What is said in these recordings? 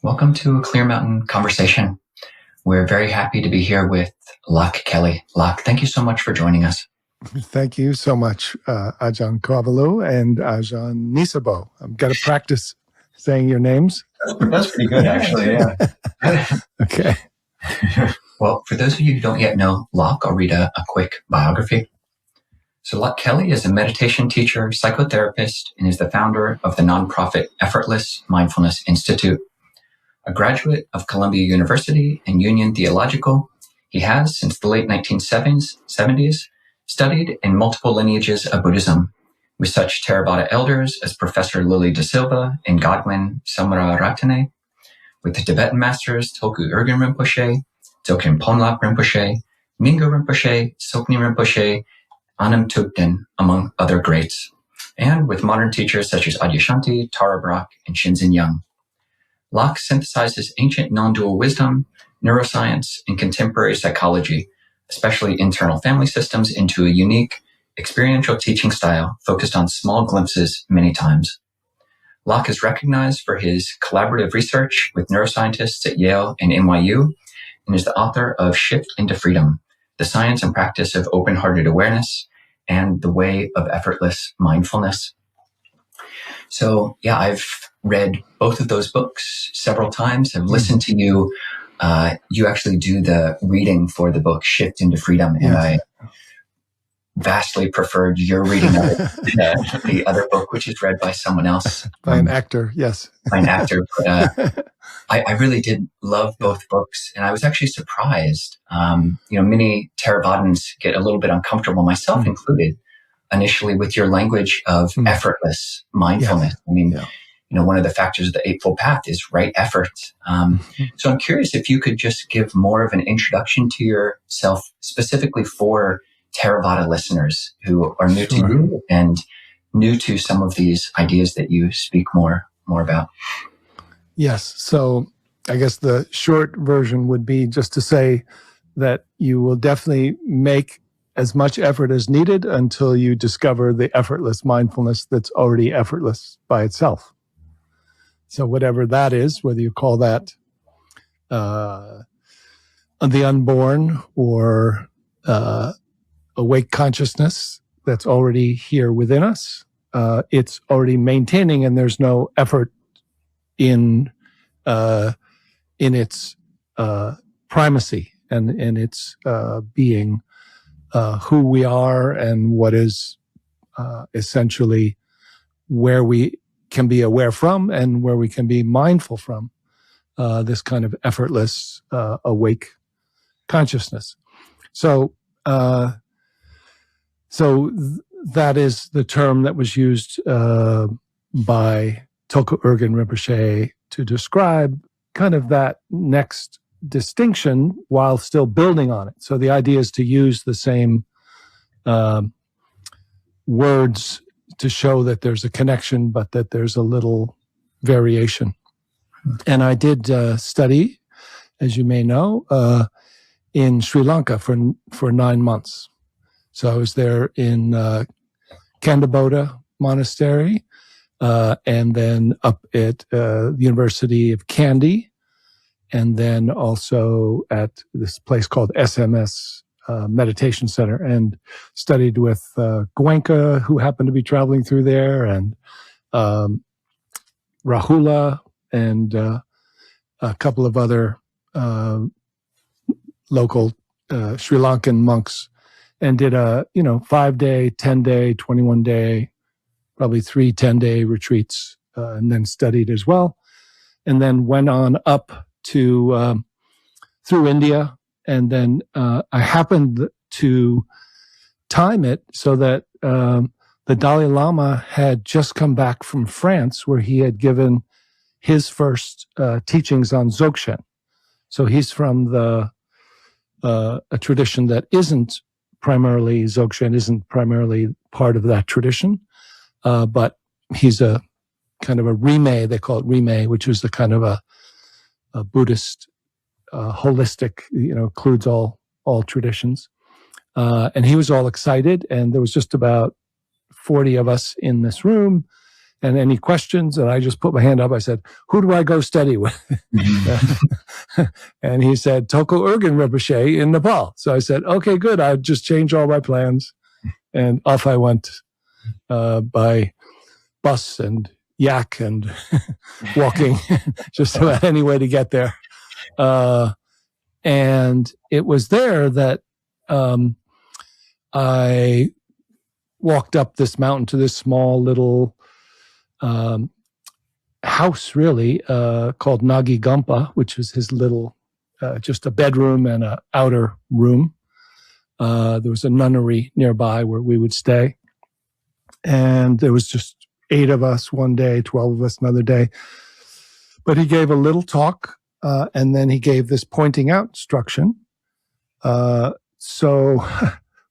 Welcome to a Clear Mountain Conversation. We're very happy to be here with Loch Kelly. Loch, thank you so much for joining us. Thank you so much, Ajahn Kavalu and Ajahn Nisabo. I'm going to practice saying your names. That's pretty good, actually, yeah. Okay. Well, for those of you who don't yet know Loch, I'll read a quick biography. So Loch Kelly is a meditation teacher, psychotherapist, and is the founder of the nonprofit Effortless Mindfulness Institute. A graduate of Columbia University and Union Theological, he has, since the late 1970s, studied in multiple lineages of Buddhism, with such Theravada elders as Professor Lily De Silva and Godwin Samararatne, with the Tibetan masters Tulku Urgyen Rinpoche, Dzogchen Ponlap Rinpoche, Mingyur Rinpoche, Sokni Rinpoche, Anam Thupten, among other greats, and with modern teachers such as Adyashanti, Tara Brach, and Shinzen Young. Loch synthesizes ancient non-dual wisdom, neuroscience, and contemporary psychology, especially internal family systems, into a unique, experiential teaching style focused on small glimpses many times. Loch is recognized for his collaborative research with neuroscientists at Yale and NYU, and is the author of Shift into Freedom, The Science and Practice of Open-Hearted Awareness, and The Way of Effortless Mindfulness. So, yeah, I've read both of those books several times. I've listened to you. You actually do the reading for the book Shift into Freedom, and I vastly preferred your reading of it to the other book, which is read by someone else. By an actor, yes. By an actor. But I really did love both books, and I was actually surprised. Many Theravadins get a little bit uncomfortable, myself included, initially with your language of effortless mindfulness. Yes. One of the factors of the Eightfold Path is right effort. So I'm curious if you could just give more of an introduction to yourself, specifically for Theravada listeners who are new to you and new to some of these ideas that you speak more about. Yes. So I guess the short version would be just to say that you will definitely make as much effort as needed until you discover the effortless mindfulness that's already effortless by itself. So whatever that is, whether you call that the unborn or awake consciousness that's already here within us, it's already maintaining, and there's no effort in its primacy and in its being who we are and what is essentially where we can be aware from and where we can be mindful from, this kind of effortless awake consciousness. So that is the term that was used by Tulku Urgyen Rinpoche to describe kind of that next distinction while still building on it. So the idea is to use the same words to show that there's a connection, but that there's a little variation. And I did study, as you may know, in Sri Lanka for 9 months. So I was there in Kandabodha Monastery, and then up at the University of Kandy, and then also at this place called SMS Meditation Center, and studied with Goenka, who happened to be traveling through there, and Rahula, and a couple of other local Sri Lankan monks, and did a 5-day, 10-day, 21-day, probably 3 10-day retreats, and then studied as well, and then went on up to through India, and then I happened to time it so that the Dalai Lama had just come back from France, where he had given his first teachings on Dzogchen. So he's from a tradition that isn't primarily Dzogchen, isn't primarily part of that tradition, but he's a kind of a Rimé, they call it Rimé, which is the kind of a Buddhist holistic, includes all traditions. And he was all excited, and there was just about 40 of us in this room, and any questions? And I just put my hand up. I said, who do I go study with? And he said, Toko Urgen Rinpoche in Nepal. So I said, okay, good. I'll just change all my plans. And off I went by bus and yak and walking, just about any way to get there. And it was there that I walked up this mountain to this small little house, really, called Nagi Gampa, which was his little, just a bedroom and an outer room. There was a nunnery nearby where we would stay. And there was just 8 of us one day, 12 of us another day. But he gave a little talk, and then he gave this pointing out instruction. So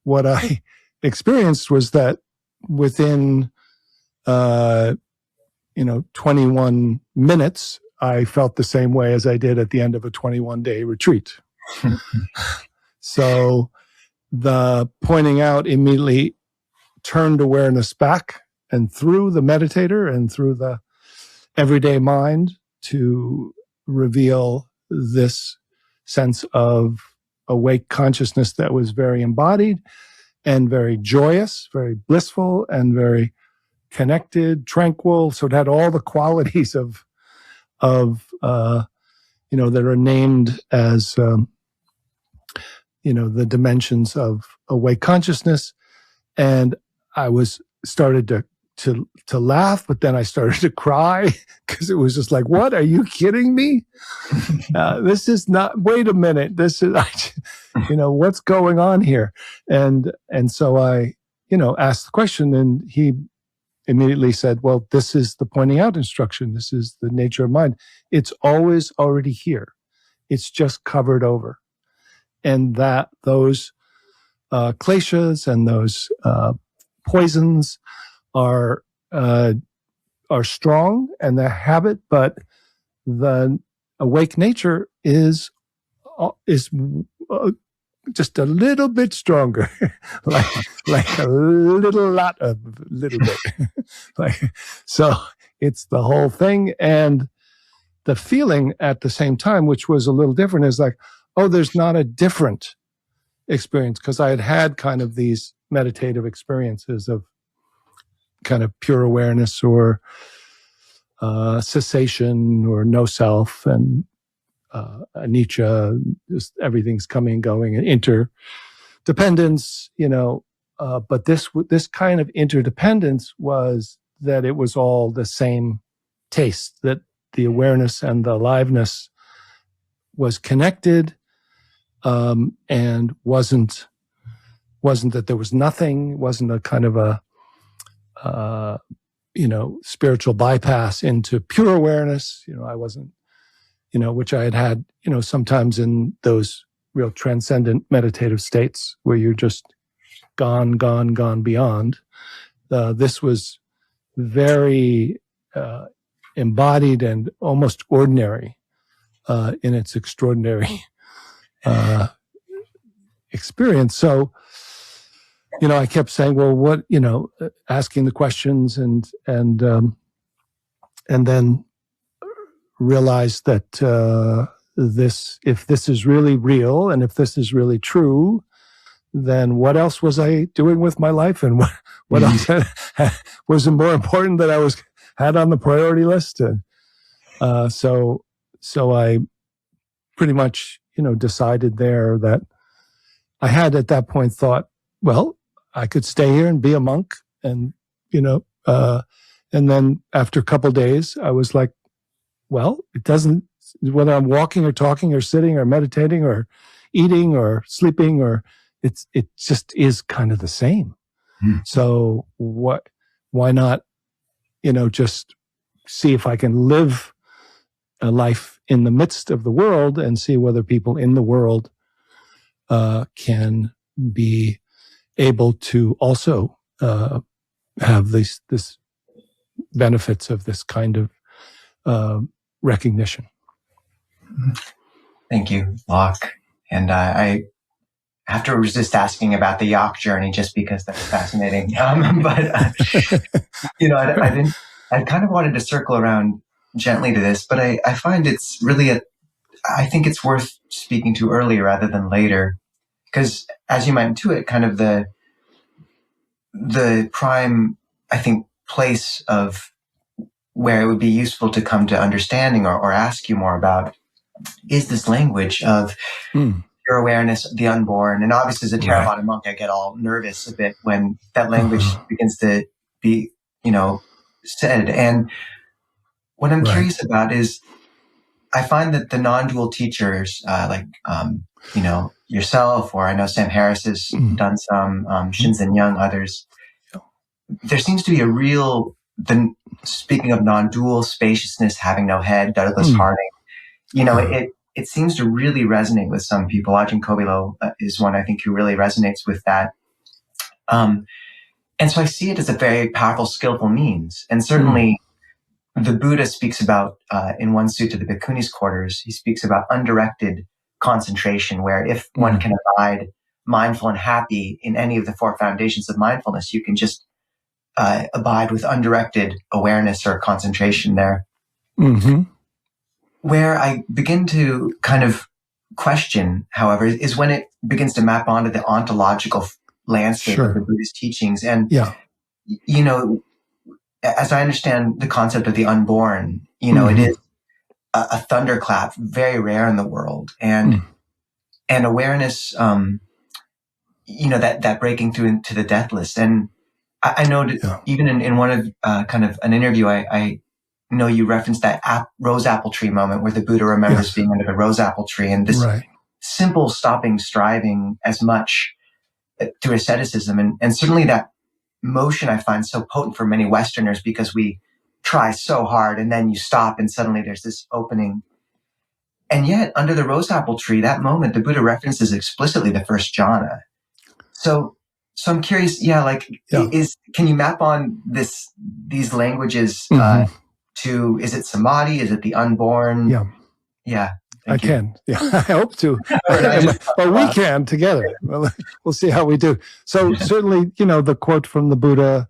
what I experienced was that within 21 minutes, I felt the same way as I did at the end of a 21-day retreat. So the pointing out immediately turned awareness back and through the meditator and through the everyday mind to reveal this sense of awake consciousness that was very embodied and very joyous, very blissful, and very connected, tranquil. So it had all the qualities of that are named as the dimensions of awake consciousness. And I started to laugh, but then I started to cry because it was just like, what? Are you kidding me? This is not, wait a minute. This is, what's going on here? And so I, asked the question, and he immediately said, well, this is the pointing out instruction. This is the nature of mind. It's always already here. It's just covered over. And that those kleshas and those poisons are strong and the habit, but the awake nature is just a little bit stronger, like a little bit. So it's the whole thing. And the feeling at the same time, which was a little different, is like, oh, there's not a different experience, because I had kind of these meditative experiences of kind of pure awareness or cessation or no self and anicca, just everything's coming and going, and interdependence, but this kind of interdependence was that it was all the same taste, that the awareness and the aliveness was connected, and wasn't that there was nothing, wasn't a kind of a spiritual bypass into pure awareness. I wasn't, which I had, sometimes in those real transcendent meditative states where you're just gone beyond. This was very embodied and almost ordinary in its extraordinary experience. So, I kept saying, well, what, asking the questions and then realized that if this is really real and if this is really true, then what else was I doing with my life, and what else was more important that I had on the priority list? And so I pretty much decided there that I had at that point thought, well, I could stay here and be a monk, and and then after a couple of days, I was like, well, it doesn't, whether I'm walking or talking or sitting or meditating or eating or sleeping, or it just is kind of the same. So why not, just see if I can live a life in the midst of the world and see whether people in the world can be able to also have this benefits of this kind of recognition. Thank you, Loch. And I have to resist asking about the Loch journey just because that's fascinating. But I didn't I kind of wanted to circle around gently to this, but I find it's really I think it's worth speaking to earlier rather than later. Because as you might intuit, kind of the prime, I think, place of where it would be useful to come to understanding or ask you more about is this language of pure awareness of the unborn. And obviously as a theravada monk, I get all nervous a bit when that language begins to be, said. And what I'm curious about is I find that the non-dual teachers, yourself, or I know Sam Harris has done some, Shinzen Young, others, there seems to be a real, speaking of non-dual spaciousness, having no head, Douglas Harding, it seems to really resonate with some people. Ajahn Kobilo is one, I think, who really resonates with that. And so I see it as a very powerful, skillful means. And certainly the Buddha speaks about, in one sutta, the Bhikkhuni's quarters, he speaks about undirected concentration, where if one can abide mindful and happy in any of the four foundations of mindfulness, you can just abide with undirected awareness or concentration there. Where I begin to kind of question, however, is when it begins to map onto the ontological landscape of the Buddhist teachings. And, as I understand the concept of the unborn, it is a thunderclap, very rare in the world. And awareness, that breaking through into the deathless. And I know that even in one of kind of an interview, I know you referenced that rose apple tree moment where the Buddha remembers being under the rose apple tree, and this simple stopping striving as much through asceticism. And certainly that motion I find so potent for many Westerners, because we try so hard and then you stop and suddenly there's this opening. And yet under the rose apple tree, that moment, the Buddha references explicitly the first jhana. So I'm curious, can you map on these languages to, is it samadhi? Is it the unborn? Yeah. I can. Yeah, I hope to. But we can together. Well, we'll see how we do. So certainly, the quote from the Buddha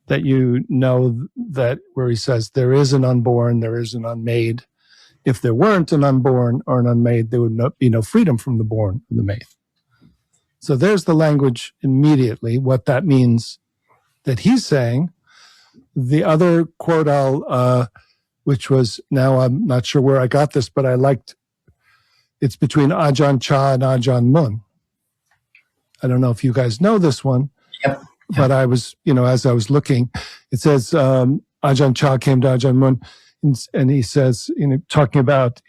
that that where he says, there is an unborn, there is an unmade. If there weren't an unborn or an unmade, there would be no freedom from the born or the made. So there's the language immediately, what that means that he's saying. The other quote which was, now I'm not sure where I got this, but I liked, it's between Ajahn Chah and Ajahn Mun. I don't know if you guys know this one, but I was, as I was looking, it says, Ajahn Chah came to Ajahn Mun and he says, talking about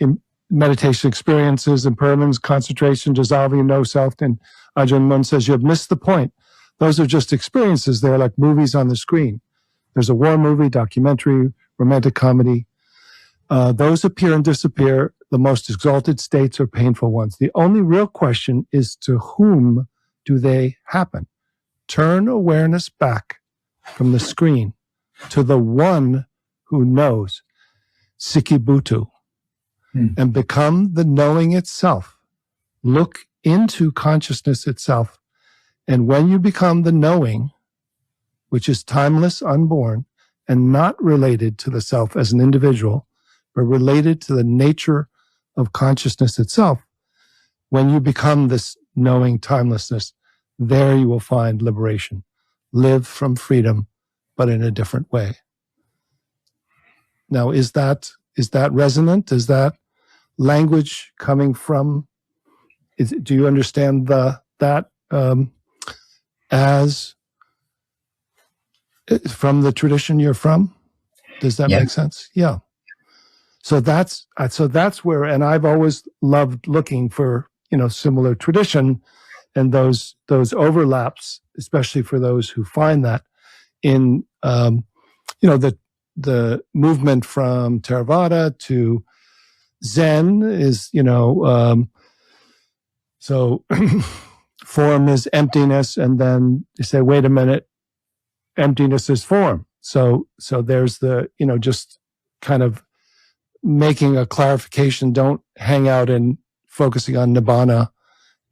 meditation experiences, impermanence, concentration, dissolving no self. And Ajahn Mun says, you have missed the point. Those are just experiences. They're like movies on the screen. There's a war movie, documentary, romantic comedy. Those appear and disappear. The most exalted states are painful ones. The only real question is, to whom do they happen? Turn awareness back from the screen to the one who knows, Sikibutu, and become the knowing itself. Look into consciousness itself. And when you become the knowing, which is timeless, unborn, and not related to the self as an individual, but related to the nature of consciousness itself, when you become this knowing timelessness, there you will find liberation. Live from freedom, but in a different way. Now, is that resonant? Is that language coming from, do you understand that as from the tradition you're from? Does that make sense? Yeah. So that's where, and I've always loved looking for, similar tradition and those overlaps, especially for those who find that in, the movement from Theravada to Zen is, so form is emptiness, and then you say, wait a minute, emptiness is form. So there's the, just kind of making a clarification. Don't hang out in focusing on nibbana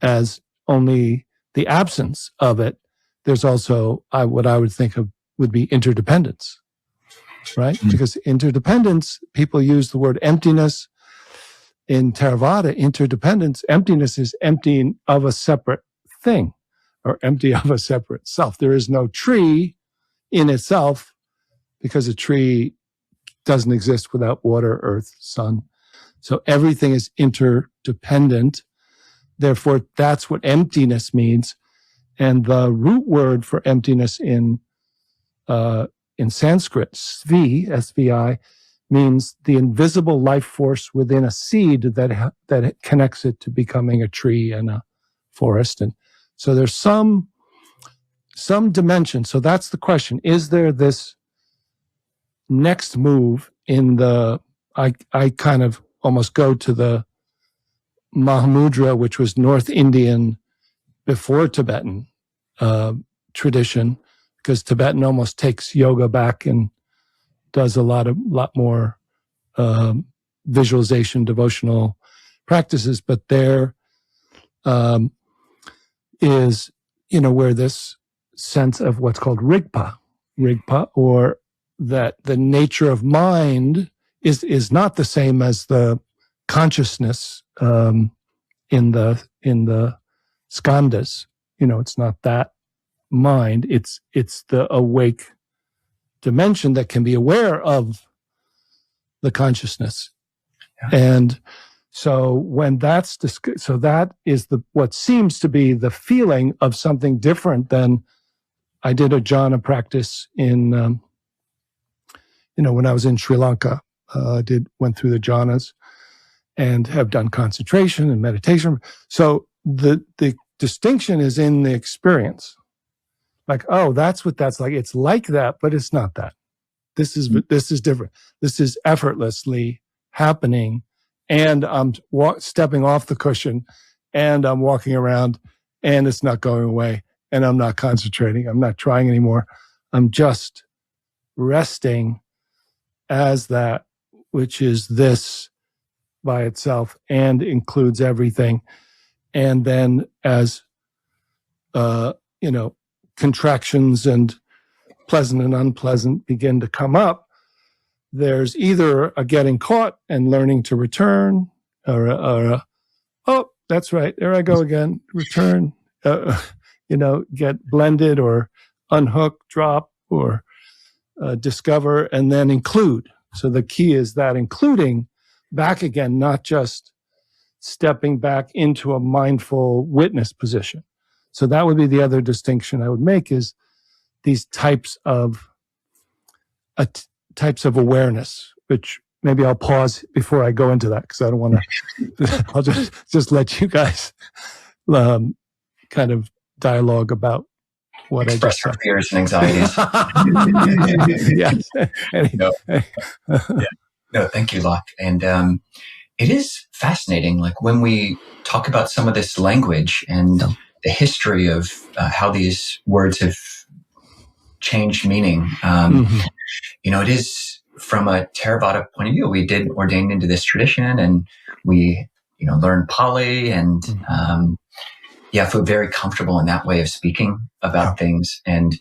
as only the absence of it. There's also what I would think of would be interdependence. right? Because interdependence, people use the word emptiness. In Theravada, interdependence, emptiness is emptying of a separate thing or empty of a separate self. There is no tree in itself because a tree doesn't exist without water, earth, sun. So everything is interdependent. Therefore, that's what emptiness means. And the root word for emptiness in Sanskrit, svi, S-V-I, means the invisible life force within a seed that connects it to becoming a tree and a forest. And so there's some dimension. So that's the question. Is there this next move in the, I kind of almost go to the Mahamudra, which was North Indian before Tibetan tradition, because Tibetan almost takes yoga back and does a lot more visualization, devotional practices. But there is, where this sense of what's called rigpa, or that the nature of mind is not the same as the consciousness in the skandhas. It's not that mind. It's the awake dimension that can be aware of the consciousness. Yeah. And so when that is what seems to be the feeling of something different than I did a jhana practice in, when I was in Sri Lanka, went through the jhanas and have done concentration and meditation. So the distinction is in the experience. Like, oh, that's what that's like. It's like that, but it's not that. This is different. This is effortlessly happening, and I'm stepping off the cushion, and I'm walking around, and it's not going away, and I'm not concentrating. I'm not trying anymore. I'm just resting as that which is this by itself and includes everything. And then as, contractions and pleasant and unpleasant begin to come up, there's either a getting caught and learning to return, or oh, that's right, there I go again, return, get blended or unhook, drop, or discover, and then include. So the key is that including back again, not just stepping back into a mindful witness position. So that would be the other distinction I would make, is these types of awareness, which maybe I'll pause before I go into that, because I don't want to, I'll just let you guys kind of dialogue about what express I our fears and anxieties. Yes. No, thank you, Loch. And it is fascinating, like when we talk about some of this language and the history of how these words have changed meaning. It is from a Theravada point of view. We did ordain into this tradition, and we, learned Pali, and feel very comfortable in that way of speaking about things. And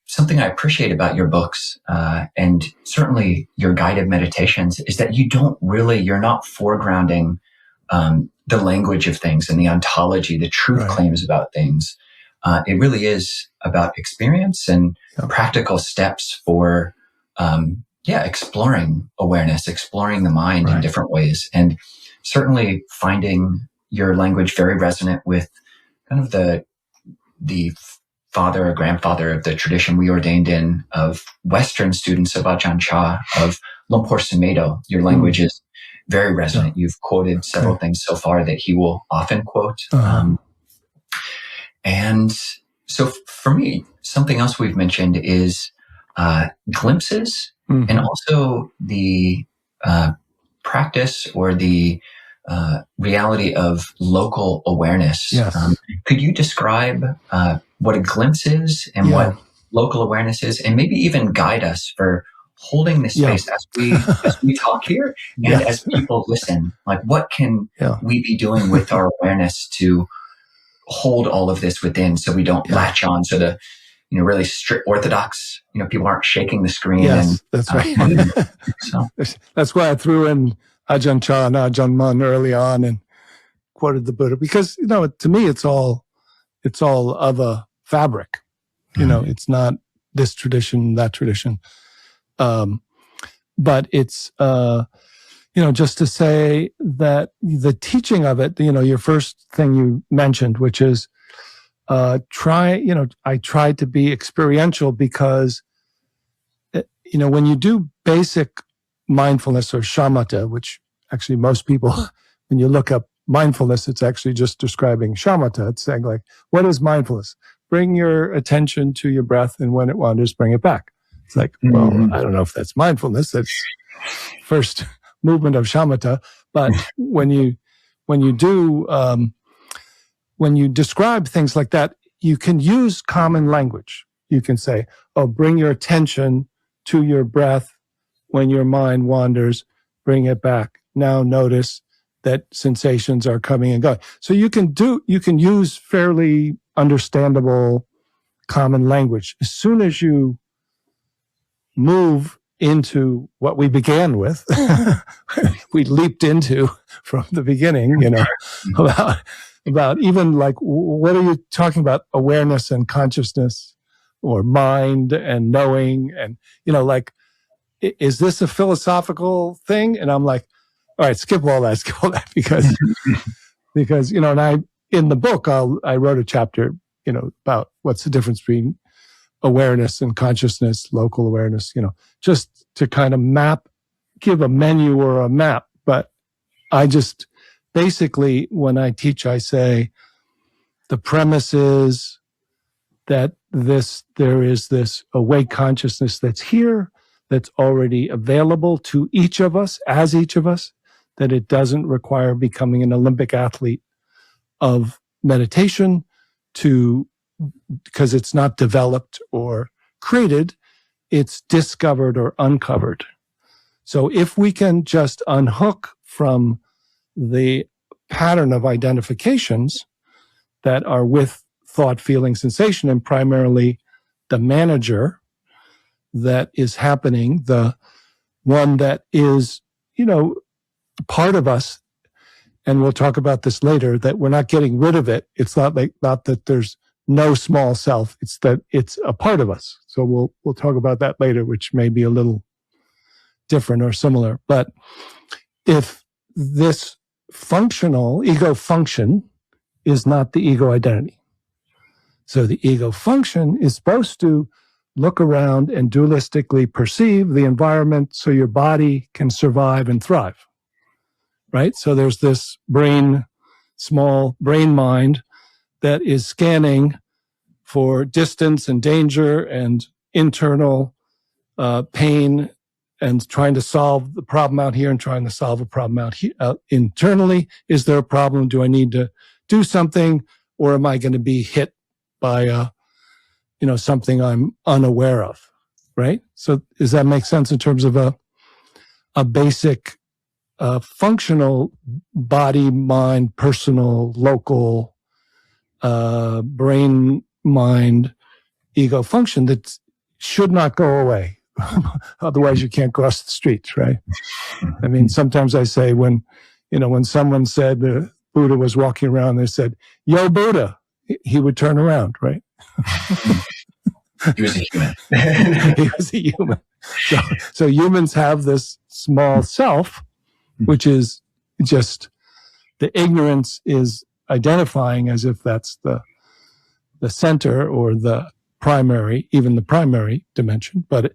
something I appreciate about your books, and certainly your guided meditations, is that you're not foregrounding the language of things and the ontology, the truth claims about things. It really is about experience and practical steps for, exploring awareness, exploring the mind in different ways, and certainly finding your language very resonant with kind of the father or grandfather of the tradition we ordained in, of Western students of Ajahn Chah, of Lumpur Sumedho. Your language is very resonant. You've quoted several things so far that he will often quote. And so for me, something else we've mentioned is glimpses, and also the practice or the reality of local awareness. Yes. Could you describe what a glimpse is and what local awareness is, and maybe even guide us for holding this space as we talk here and as people listen? Like, what can we be doing with our awareness to hold all of this within, so we don't latch on to really strict orthodox. People aren't shaking the screen. Yes, that's right. So that's why I threw in Ajahn Chah and Ajahn Mun early on and quoted the Buddha, because to me it's all of a fabric. It's not this tradition, that tradition, but it's just to say that the teaching of it, your first thing you mentioned, which is I tried to be experiential, because when you do basic mindfulness or shamatha, which actually most people, when you look up mindfulness, it's actually just describing shamatha. It's saying, like, what is mindfulness? Bring your attention to your breath, and when it wanders, bring it back. It's like, well, I don't know if that's mindfulness. That's first movement of shamatha. But when you describe things like that, you can use common language. You can say, oh, bring your attention to your breath. When your mind wanders, bring it back. Now notice that sensations are coming and going. So you can use fairly understandable common language. As soon as you move into what we began with, we leaped into from the beginning, about even like, what are you talking about? Awareness and consciousness, or mind and knowing, and like, is this a philosophical thing? And I'm like, all right, skip all that, because and I, in the book, I wrote a chapter about what's the difference between awareness and consciousness, local awareness, just to kind of give a menu or a map. But I just basically, when I teach, I say the premise is that there is this awake consciousness that's here, that's already available to each of us, as each of us, that it doesn't require becoming an Olympic athlete of meditation because it's not developed or created, it's discovered or uncovered. So if we can just unhook from the pattern of identifications that are with thought, feeling, sensation, and primarily the manager that is happening, the one that is, part of us, and we'll talk about this later, that we're not getting rid of it. It's not that there's no small self. It's that it's a part of us. So we'll talk about that later, which may be a little different or similar. But if this functional ego function is not the ego identity, so the ego function is supposed to look around and dualistically perceive the environment so your body can survive and thrive, right? So there's this small brain mind that is scanning for distance and danger and internal pain, and trying to solve the problem out here and trying to solve a problem out here internally. Is there a problem? Do I need to do something, or am I going to be hit by something I'm unaware of, right? So does that make sense in terms of a basic functional body, mind, personal, local brain, mind, ego function that should not go away? Otherwise you can't cross the streets, right? I mean, sometimes I say when someone said the Buddha was walking around, they said, "Yo, Buddha," he would turn around, right? He was a human. He was a human. So humans have this small self, which is just the ignorance is identifying as if that's the center or the primary, even the primary dimension. But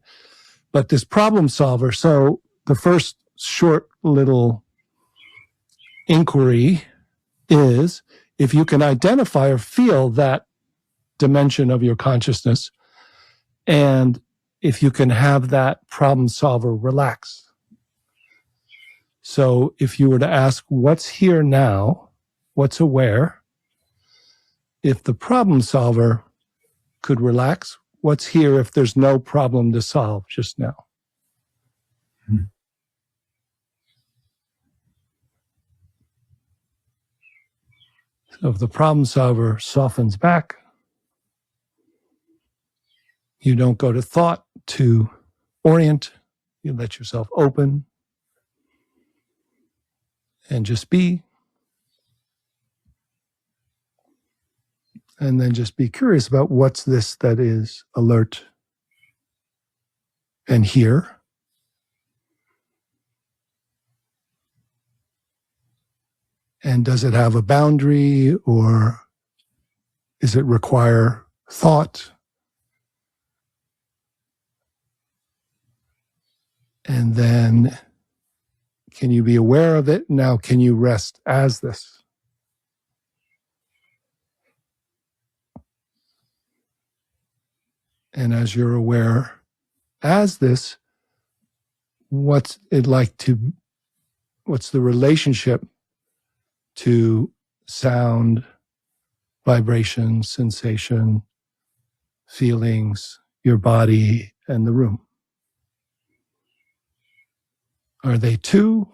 this problem solver. So the first short little inquiry is, if you can identify or feel that dimension of your consciousness, and if you can have that problem solver relax. So if you were to ask, what's here now? What's aware? If the problem solver could relax, what's here if there's no problem to solve just now? So if the problem solver softens back, You don't go to thought to orient. You let yourself open and just be. And then just be curious about what's this that is alert and here. And does it have a boundary, or does it require thought? And then can you be aware of it? Now, can you rest as this? And as you're aware as this, what's the relationship to sound, vibration, sensation, feelings, your body, and the room? Are they two,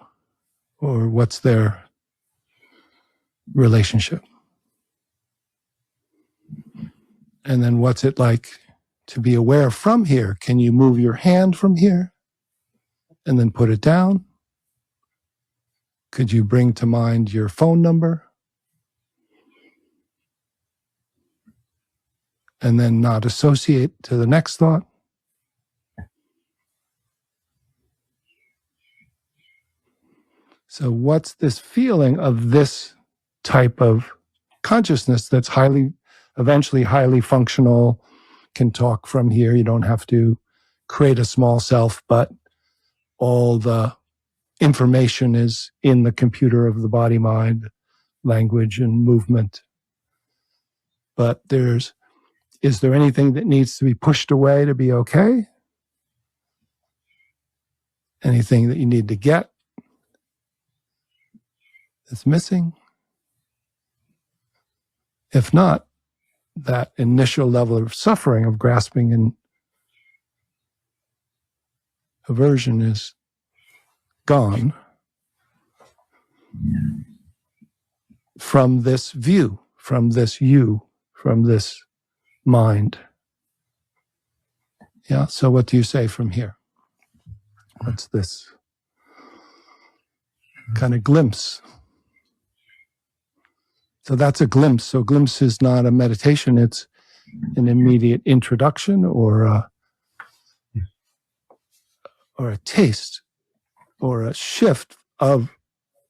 or what's their relationship? And then what's it like to be aware from here? Can you move your hand from here and then put it down? Could you bring to mind your phone number and then not associate to the next thought? So what's this feeling of this type of consciousness that's eventually highly functional, can talk from here? You don't have to create a small self, but all the information is in the computer of the body, mind, language, and movement. But is there anything that needs to be pushed away to be okay? Anything that you need to get that's missing? If not, that initial level of suffering, of grasping and aversion is gone from this view, from this you, from this mind. Yeah, so what do you say from here? What's this kind of glimpse? So that's a glimpse. So glimpse is not a meditation, it's an immediate introduction or a taste or a shift of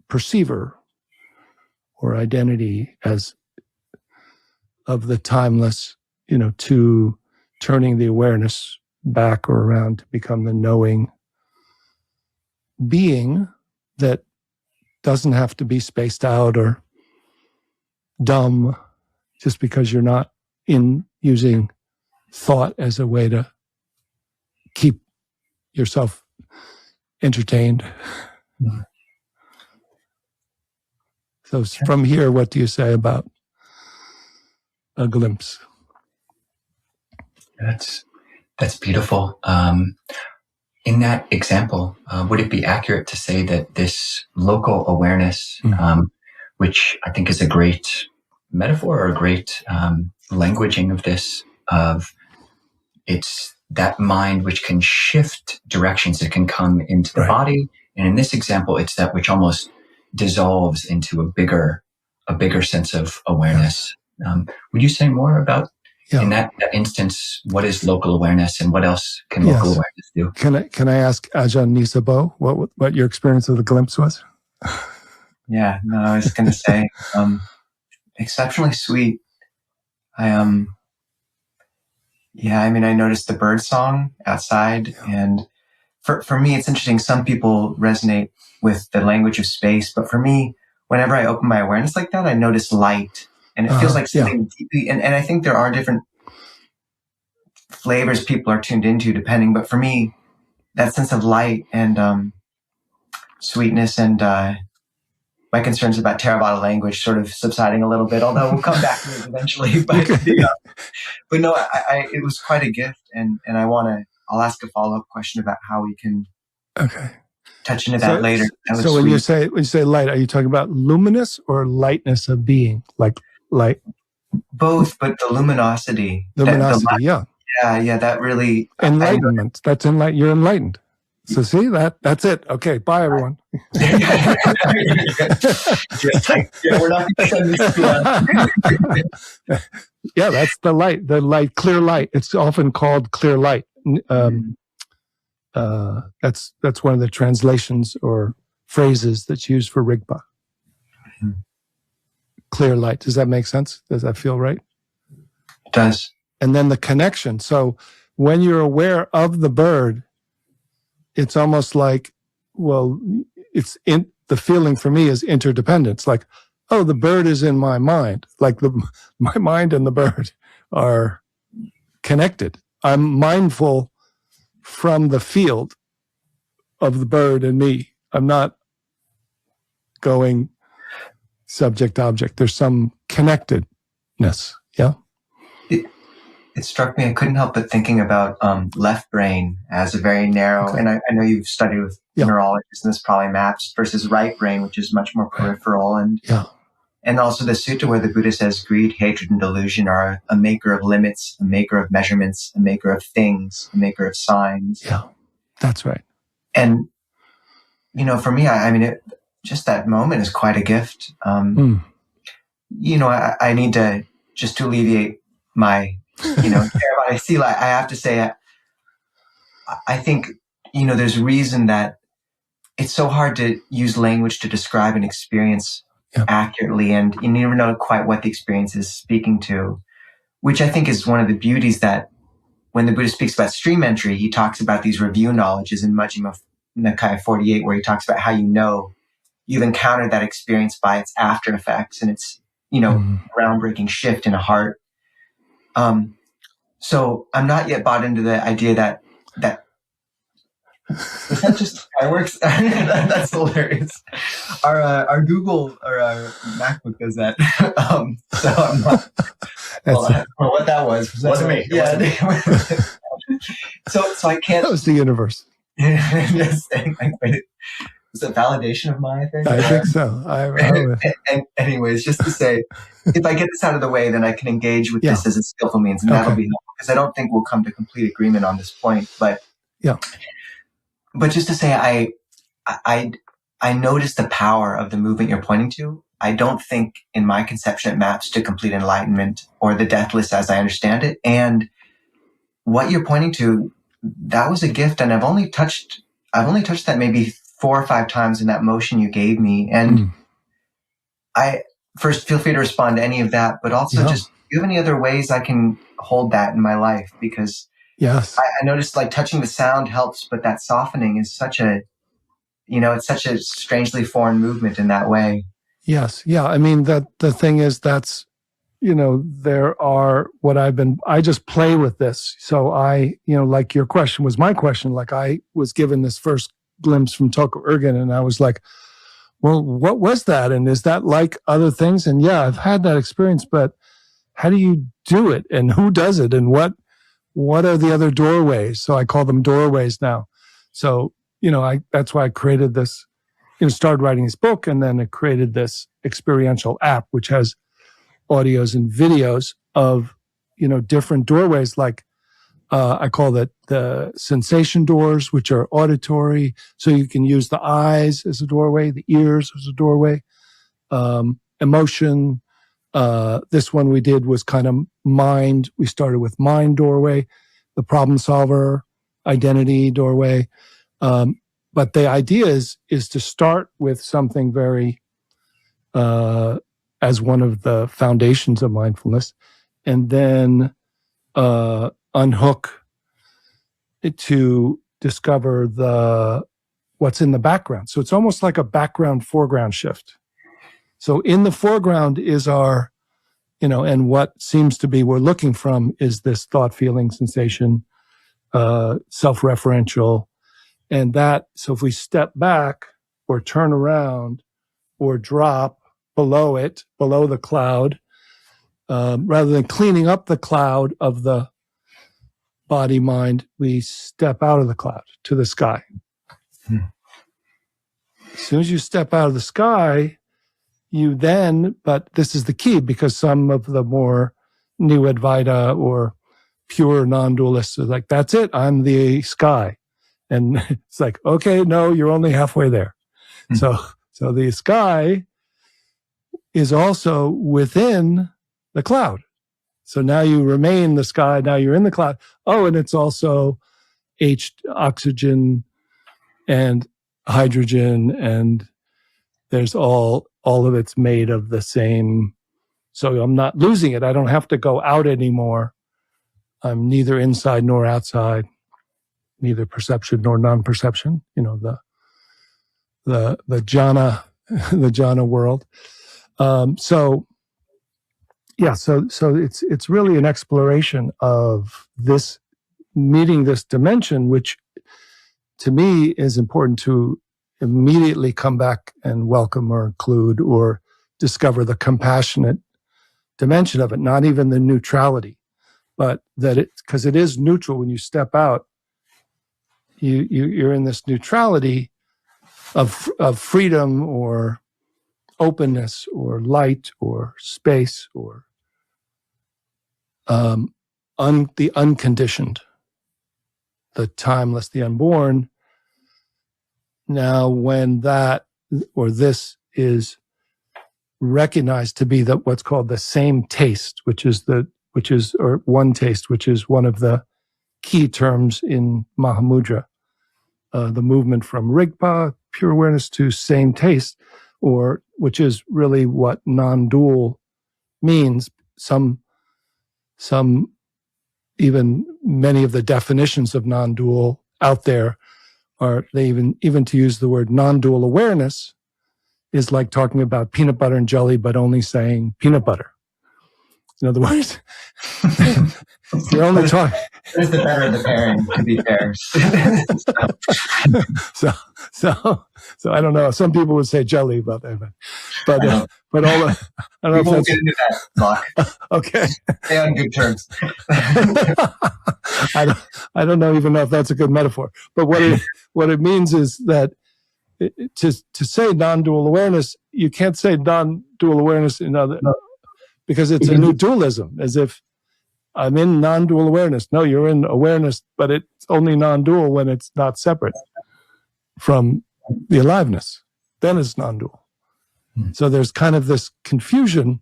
perceiver or identity as of the timeless, to turning the awareness back or around to become the knowing being that doesn't have to be spaced out or dumb just because you're not using thought as a way to keep yourself entertained. So from here, what do you say about a glimpse? That's beautiful. In that example, would it be accurate to say that this local awareness, which I think is a great metaphor or a great languaging of this, of it's that mind which can shift directions, it can come into the body, and in this example, it's that which almost dissolves into a bigger sense of awareness. Would you say more about? In that instance, what is local awareness, and what else can local awareness do? Can I ask Ajahn Nisabo what your experience of the glimpse was? Yeah, no, I was going to say, exceptionally sweet. I noticed the bird song outside, and for me, it's interesting. Some people resonate with the language of space, but for me, whenever I open my awareness like that, I notice light. And it feels like something deeply, and I think there are different flavors people are tuned into depending, but for me, that sense of light and sweetness and my concerns about theravada language sort of subsiding a little bit, although we'll come back to it eventually. But no, it was quite a gift, and I'll ask a follow-up question about how we can touch into that later. So when you say light, are you talking about luminous or lightness of being, like light? Both, but the luminosity. Luminosity, Yeah, that really enlightenment. That's enlightened. You're enlightened. So see that's it. Okay, bye everyone. We're not going to send this to Yeah, that's the light. The light, clear light. It's often called clear light. That's one of the translations or phrases that's used for Rigpa. Clear light. Does that make sense? Does that feel right? It does. And then the connection. So when you're aware of the bird, it's almost like, well, the feeling for me is interdependence. Like, oh, the bird is in my mind. Like my mind and the bird are connected. I'm mindful from the field of the bird and me. I'm not going subject object. There's some connectedness. Yeah. It struck me. I couldn't help but thinking about left brain as a very narrow, and I know you've studied with neurologists, and this probably maps versus right brain, which is much more peripheral, and also the sutta where the Buddha says greed, hatred, and delusion are a maker of limits, a maker of measurements, a maker of things, a maker of signs. Yeah, that's right. And for me, I mean, just that moment is quite a gift. I need to just to alleviate my I see, like, I have to say, I think, there's a reason that it's so hard to use language to describe an experience accurately, and you never know quite what the experience is speaking to, which I think is one of the beauties that when the Buddha speaks about stream entry, he talks about these review knowledges in Majjhima Nikaya 48, where he talks about how you've encountered that experience by its after effects and its, groundbreaking shift in a heart. So I'm not yet bought into the idea that is that just fireworks? That's hilarious. Our Google or our MacBook does that. So I'm not. Well, I don't know what that was. Wasn't me. Yeah. So I can't. That was the universe. Just saying, was it validation of my thing? I think so. And anyways, just to say, if I get this out of the way, then I can engage with this as a skillful means, and that'll be helpful, because I don't think we'll come to complete agreement on this point. But just to say, I notice the power of the movement you're pointing to. I don't think, in my conception, it maps to complete enlightenment or the deathless as I understand it. And what you're pointing to, that was a gift, and I've only touched that maybe 4 or 5 times in that motion you gave me. And I first, feel free to respond to any of that, but also just, do you have any other ways I can hold that in my life? Because I noticed, like, touching the sound helps, but that softening is such a, it's such a strangely foreign movement in that way. Yes. Yeah. I mean, the thing is, that's, there are I just play with this. So like your question was my question, like I was given this first glimpse from Toko Ergen, and I was like, well, what was that? And is that like other things? And I've had that experience, but how do you do it? And who does it? And what are the other doorways? So I call them doorways now. So, that's why I created this, started writing this book, and then it created this experiential app, which has audios and videos of, different doorways. Like, I call that the sensation doors, which are auditory. So you can use the eyes as a doorway, the ears as a doorway, emotion. This one we did was kind of mind. We started with mind doorway, the problem solver, identity doorway. But the idea is to start with something very, as one of the foundations of mindfulness, and then unhook to discover what's in the background. So it's almost like a background foreground shift. So in the foreground is our, and what seems to be we're looking from is this thought, feeling, sensation, self-referential. And so if we step back or turn around or drop below it, below the cloud, rather than cleaning up the cloud of the body, mind, we step out of the cloud to the sky. As soon as you step out of the sky, but this is the key, because some of the more new Advaita or pure non-dualists are like, that's it, I'm the sky. And it's like, okay, no, you're only halfway there. So the sky is also within the cloud. So now you remain the sky, now you're in the cloud. Oh, and it's also oxygen and hydrogen, and there's all of it's made of the same. So I'm not losing it. I don't have to go out anymore. I'm neither inside nor outside, neither perception nor non-perception. You know, the jhana, the jhana world. So it's really an exploration of this, meeting this dimension, which to me is important to immediately come back and welcome or include or discover the compassionate dimension of it, not even the neutrality, but that because it is neutral. When you step out, you're in this neutrality of freedom or openness or light or space or the unconditioned, the timeless, the unborn. Now, when that or this is recognized to be what's called the same taste, which is one taste, which is one of the key terms in Mahamudra, the movement from Rigpa, pure awareness, to same taste, which is really what non-dual means. Some even many of the definitions of non-dual out there are, they even to use the word non-dual awareness is like talking about peanut butter and jelly, but only saying peanut butter. In other words, you're only talking. It's the better of the pairing, to be fair. So I don't know. Some people would say jelly about that, but all the, I don't know if won't get into that, Loch. Okay. Stay on good terms. I don't even know if that's a good metaphor. But what it means is that to say non-dual awareness, you can't say non-dual awareness because it's a new dualism, as if I'm in non-dual awareness. No, you're in awareness, but it's only non-dual when it's not separate from the aliveness. Then it's non-dual. So there's kind of this confusion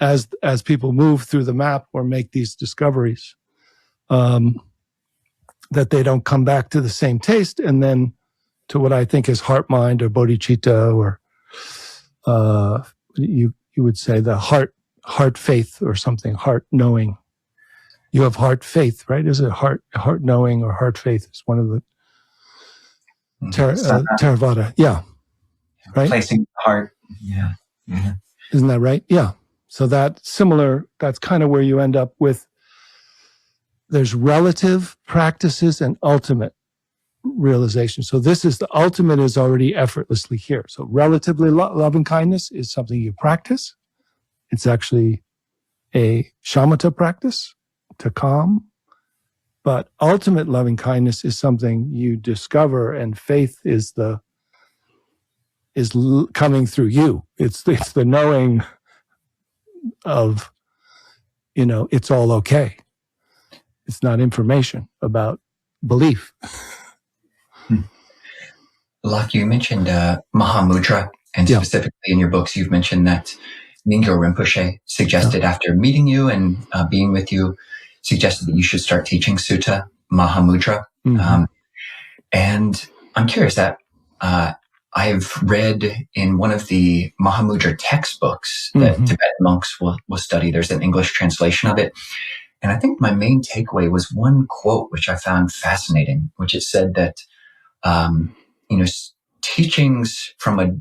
as people move through the map or make these discoveries, that they don't come back to the same taste and then to what I think is heart mind or bodhicitta, or you would say the heart faith or something, heart knowing. You have heart faith, right? Is it heart knowing or heart faith? Is one of the theravada. Yeah. Right? Placing the heart. Yeah. Mm-hmm. Isn't that right? Yeah. So that's kind of where you end up with, there's relative practices and ultimate realization. So the ultimate is already effortlessly here. So relatively loving kindness is something you practice. It's actually a shamatha practice to calm. But ultimate loving kindness is something you discover, and faith is coming through you. It's the knowing of, it's all okay. It's not information about belief. Loch, you mentioned Mahamudra, and specifically in your books, you've mentioned that Ningyo Rinpoche suggested after meeting you and being with you, suggested that you should start teaching Sutta Mahamudra. Mm-hmm. And I'm curious that I've read in one of the Mahamudra textbooks that Tibetan monks will study. There's an English translation of it. And I think my main takeaway was one quote, which I found fascinating, which it said that, teachings from a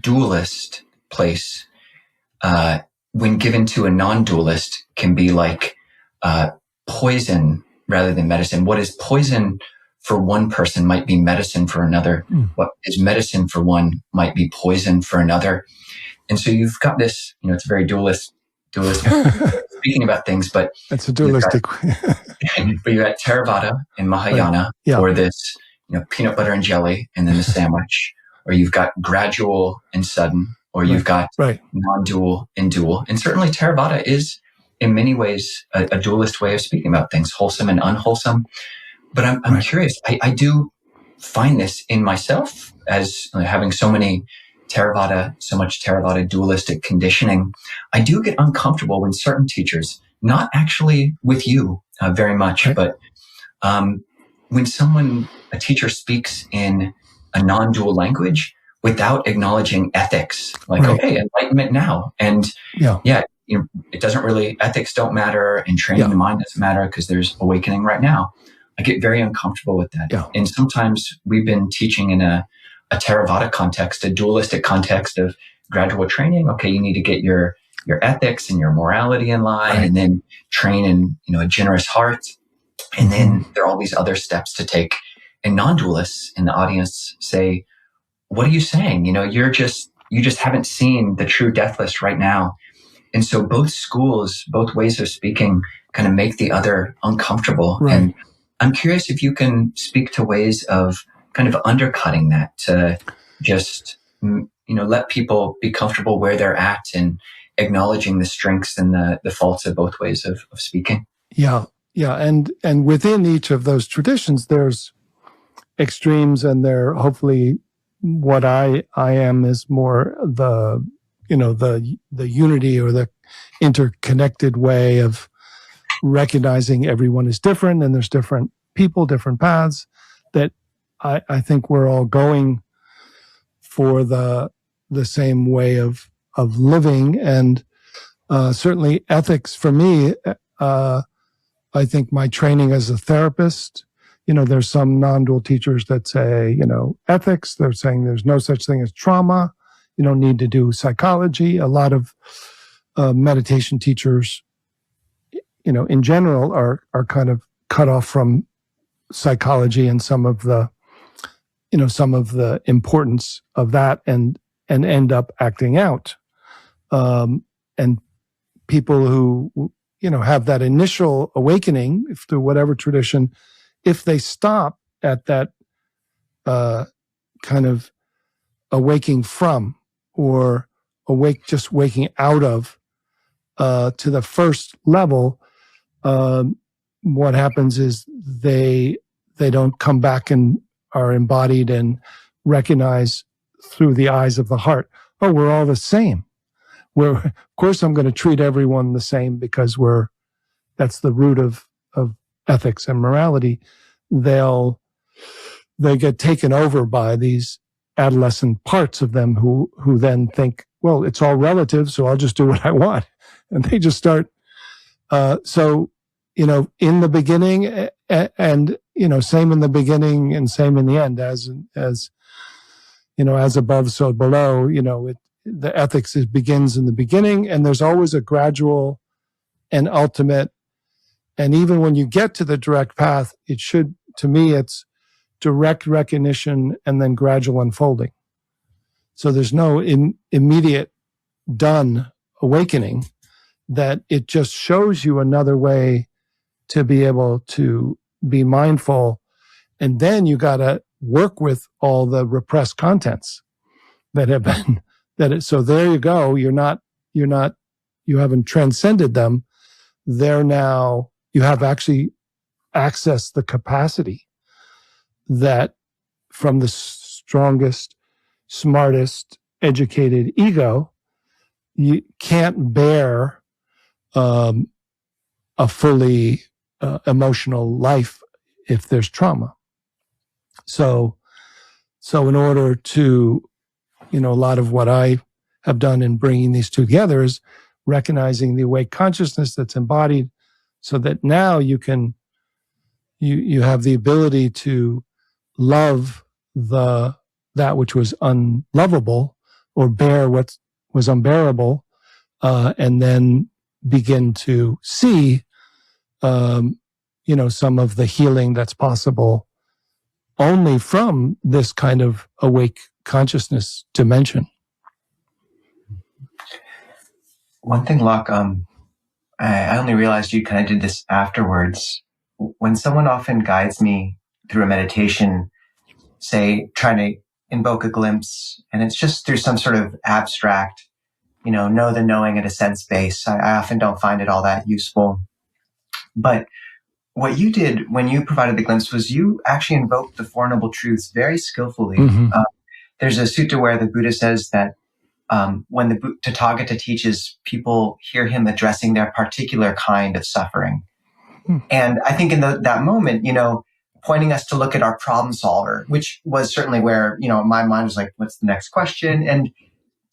dualist place, when given to a non-dualist, can be like poison rather than medicine. What is poison for one person might be medicine for another. What is medicine for one might be poison for another. And so you've got this, it's very dualist speaking about things, but it's a dualistic. But you're at Theravada in Mahayana, or this, peanut butter and jelly, and then the sandwich, or you've got gradual and sudden, or you've got non-dual and dual. And certainly Theravada is in many ways a dualist way of speaking about things, wholesome and unwholesome. But I'm curious. I do find this in myself as having so much Theravada dualistic conditioning. I do get uncomfortable when certain teachers, not actually with you very much, but when a teacher speaks in a non-dual language without acknowledging ethics, like, okay, enlightenment now. And it doesn't really, ethics don't matter and training the mind doesn't matter because there's awakening right now. I get very uncomfortable with that. Yeah. And sometimes we've been teaching in a Theravada context, a dualistic context of gradual training. Okay, you need to get your ethics and your morality in line, and then train in a generous heart. And then there are all these other steps to take. And non-dualists in the audience say, what are you saying? You just haven't seen the true deathless right now. And so both schools, both ways of speaking kind of make the other uncomfortable. Right. And I'm curious if you can speak to ways of kind of undercutting that to just, let people be comfortable where they're at and acknowledging the strengths and the faults of both ways of speaking. Yeah. Yeah. And within each of those traditions, there's extremes, and they're hopefully what I am is more the unity or the interconnected way of recognizing everyone is different and there's different people, different paths, that I think we're all going for the same way of living. And certainly ethics for me, I think my training as a therapist, there's some non-dual teachers that say, ethics, they're saying there's no such thing as trauma. You don't need to do psychology. A lot of meditation teachers, in general are kind of cut off from psychology and some of the importance of that and end up acting out. And people who, have that initial awakening through whatever tradition, if they stop at that kind of awaking from or just waking out of to the first level, what happens is they don't come back and are embodied and recognize through the eyes of the heart, oh, we're all the same. Of course, I'm going to treat everyone the same because that's the root of ethics and morality. They get taken over by these adolescent parts of them who then think, well, it's all relative, so I'll just do what I want. And they just start, in the beginning and, same in the beginning and same in the end, as above, so below, the ethics begins in the beginning, and there's always a gradual and ultimate. And even when you get to the direct path, to me, it's direct recognition and then gradual unfolding. So there's no immediate done awakening, that it just shows you another way to be able to be mindful. And then you got to work with all the repressed contents that have been, so there you go. You haven't transcended them. They're now, you have actually accessed the capacity that from the strongest, smartest, educated ego, you can't bear a fully emotional life if there's trauma. So in order to, a lot of what I have done in bringing these two together is recognizing the awake consciousness that's embodied, so that now you you have the ability to love that which was unlovable, or bear what was unbearable, and then begin to see, some of the healing that's possible only from this kind of awake consciousness dimension. One thing, Loch, I only realized you kind of did this afterwards. When someone often guides me through a meditation, say, trying to invoke a glimpse, and it's just through some sort of abstract know the knowing at a sense base. I often don't find it all that useful. But what you did when you provided the glimpse was you actually invoked the Four Noble Truths very skillfully. Mm-hmm. There's a sutta where the Buddha says that when the Tathagata teaches, people hear him addressing their particular kind of suffering. And I think in that moment, pointing us to look at our problem solver, which was certainly where, my mind was like, what's the next question? And,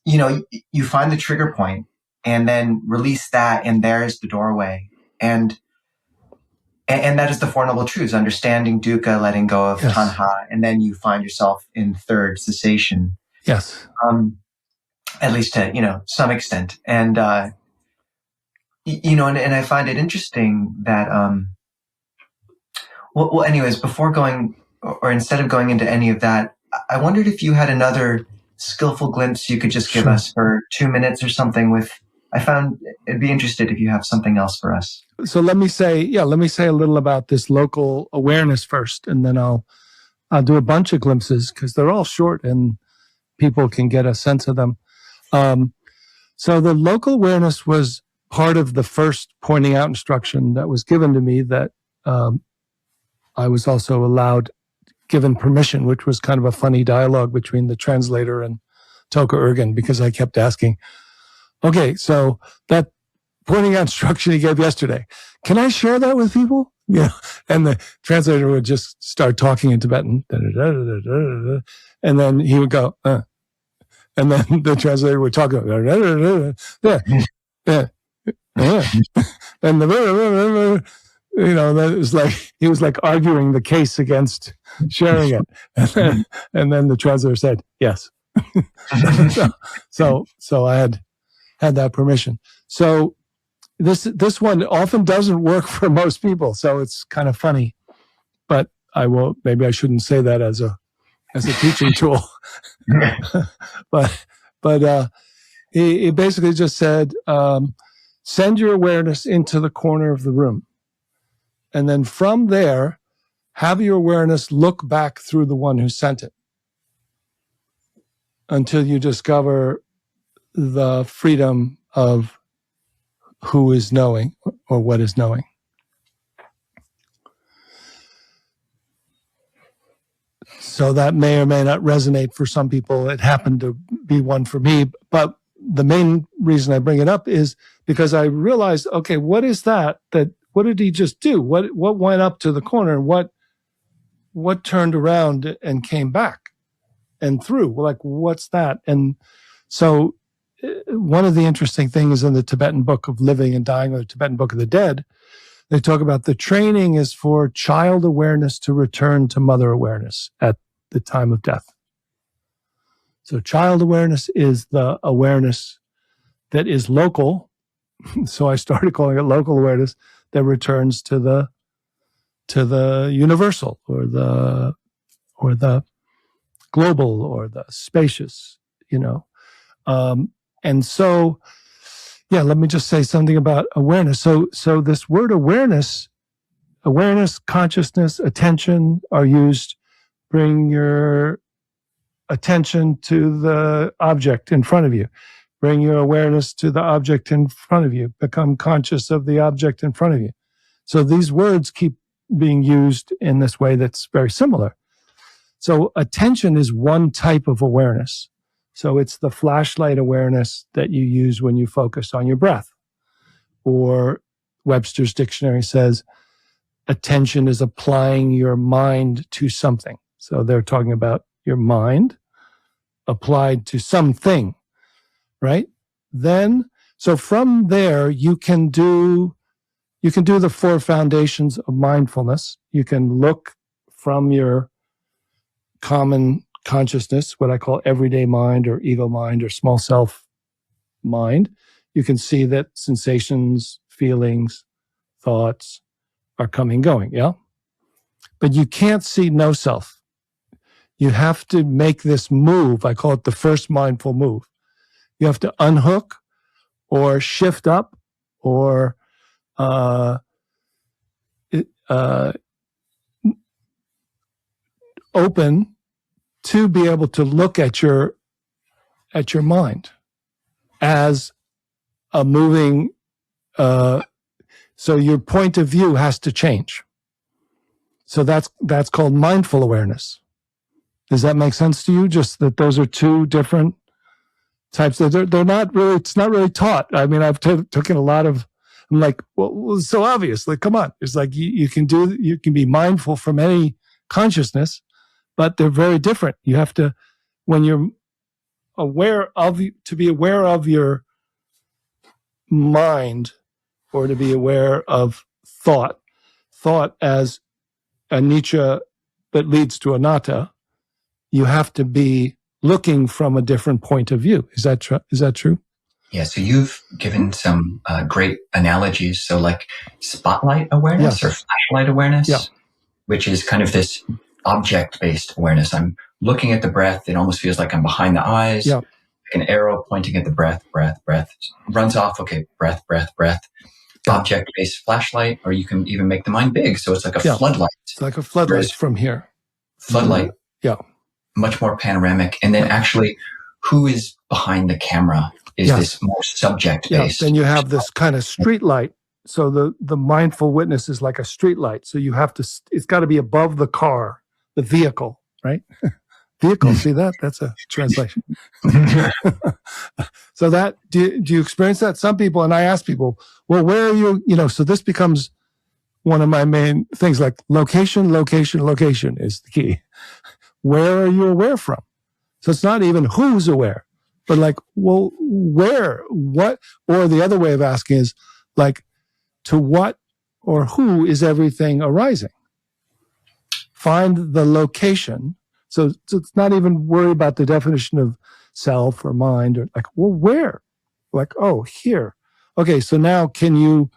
you find the trigger point and then release that, and there's the doorway. And that is the Four Noble Truths, understanding dukkha, letting go of tanha, and then you find yourself in third, cessation. Yes. At least to, some extent. And, and I find it interesting that, well, anyways, before going, or instead of going into any of that, I wondered if you had another skillful glimpse you could just give us for 2 minutes or something I'd be interested if you have something else for us. So let me say a little about this local awareness first, and then I'll do a bunch of glimpses because they're all short and people can get a sense of them. So the local awareness was part of the first pointing out instruction that was given to me that I was also given permission, which was kind of a funny dialogue between the translator and Toka Ergen, because I kept asking, okay, so that pointing out instruction he gave yesterday, can I share that with people? Yeah. And the translator would just start talking in Tibetan, and then he would go, and then the translator would talk, and that was like, he was like arguing the case against sharing it. And then the translator said, yes. So I had that permission. So this one often doesn't work for most people. So it's kind of funny, but maybe I shouldn't say that as a teaching tool. But he basically just said, send your awareness into the corner of the room. And then from there, have your awareness look back through the one who sent it until you discover the freedom of who is knowing or what is knowing. So that may or may not resonate for some people. It happened to be one for me. But the main reason I bring it up is because I realized, okay, what is that what did he just do? What went up to the corner and what turned around and came back and through? Like, what's that? And so one of the interesting things in the Tibetan Book of Living and Dying, or the Tibetan Book of the Dead, they talk about the training is for child awareness to return to mother awareness at the time of death. So child awareness is the awareness that is local. So I started calling it local awareness that returns to the universal or the global or the spacious, and so, let me just say something about awareness. So this word awareness, consciousness, attention are used. Bring your attention to the object in front of you. Bring your awareness to the object in front of you. Become conscious of the object in front of you. So these words keep being used in this way that's very similar. So attention is one type of awareness. So it's the flashlight awareness that you use when you focus on your breath. Or Webster's dictionary says attention is applying your mind to something. So they're talking about your mind applied to something, right? Then, so from there, you can do the four foundations of mindfulness. You can look from your common consciousness, what I call everyday mind or ego mind or small self mind. You can see that sensations, feelings, thoughts are coming, going, yeah? But you can't see no self. You have to make this move. I call it the first mindful move. You have to unhook or shift up or open to be able to look at your mind as a moving, so your point of view has to change. So that's called mindful awareness. Does that make sense to you? Just that those are two different types. They're not really, it's not really taught. I mean, I've taken a lot of, I'm like, well, it's so obvious. Like, come on. It's like you can be mindful from any consciousness, but they're very different. You have to, when you're to be aware of your mind, or to be aware of thought as anicca that leads to anatta, you have to be looking from a different point of view. Is that true? Yeah, so you've given some great analogies. So like spotlight awareness, yes, or flashlight awareness, yeah, which is kind of this object-based awareness. I'm looking at the breath. It almost feels like I'm behind the eyes. Yeah. Like an arrow pointing at the breath, runs off. Okay, breath. Yeah. Object-based flashlight, or you can even make the mind big. So it's like a floodlight. It's like a floodlight from here. Floodlight. Yeah. Much more panoramic. And then actually, who is behind the camera is this more subject-based. Yeah. Then you have this kind of street light. So the mindful witness is like a street light. So you have to, it's got to be above the car, the vehicle, right? Vehicle, see that? That's a translation. So that, do you experience that? Some people, and I ask people, well, where are you? So this becomes one of my main things, like location is the key. Where are you aware from? So it's not even who's aware, but like, well, where, what, or the other way of asking is like, to what or who is everything arising? Find the location. So it's not even worry about the definition of self or mind, or like, well, where? Like, oh, here. Okay, so now can you,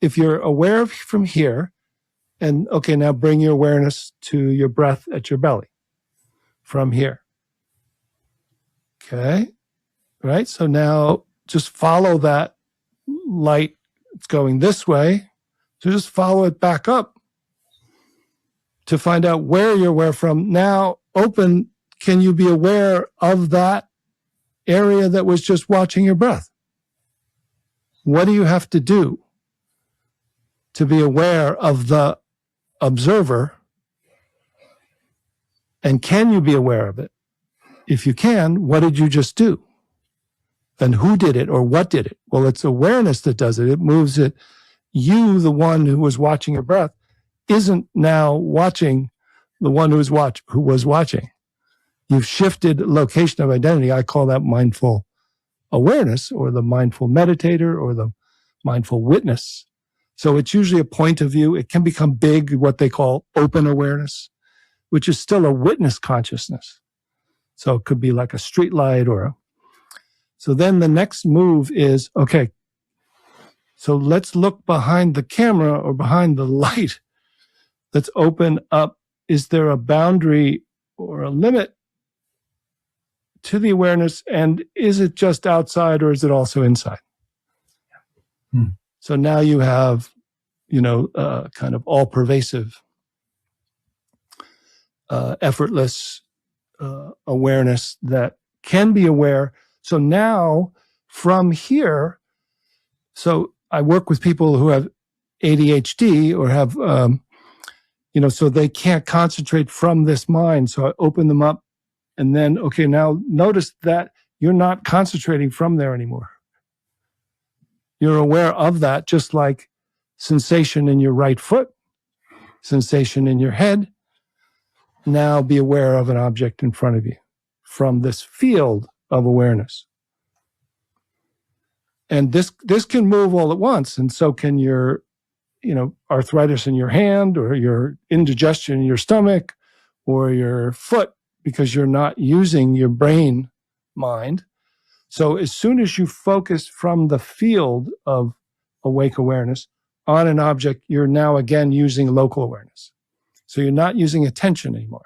if you're aware of from here, and okay, now bring your awareness to your breath at your belly from here. Okay, right? So now just follow that light. It's going this way. So just follow it back up to find out where you're aware from. Now open, can you be aware of that area that was just watching your breath? What do you have to do to be aware of the observer? And can you be aware of it? If you can, what did you just do? And who did it or what did it? Well, it's awareness that does it. It moves it. You, the one who was watching your breath, isn't now watching the one who was watching. You've shifted location of identity. I call that mindful awareness, or the mindful meditator, or the mindful witness. So it's usually a point of view. It can become big, what they call open awareness, which is still a witness consciousness. So it could be like a street light so then the next move is, okay, so let's look behind the camera or behind the light. Let's open up. Is there a boundary or a limit to the awareness? And is it just outside or is it also inside? So now you have, kind of all pervasive, effortless awareness that can be aware. So now from here, so I work with people who have ADHD or have, so they can't concentrate from this mind. So I open them up and then, okay, now notice that you're not concentrating from there anymore. You're aware of that, just like sensation in your right foot, sensation in your head. Now be aware of an object in front of you from this field of awareness. And this can move all at once. And so can your, arthritis in your hand, or your indigestion in your stomach, or your foot, because you're not using your brain mind. So as soon as you focus from the field of awake awareness on an object, you're now again using local awareness. So you're not using attention anymore.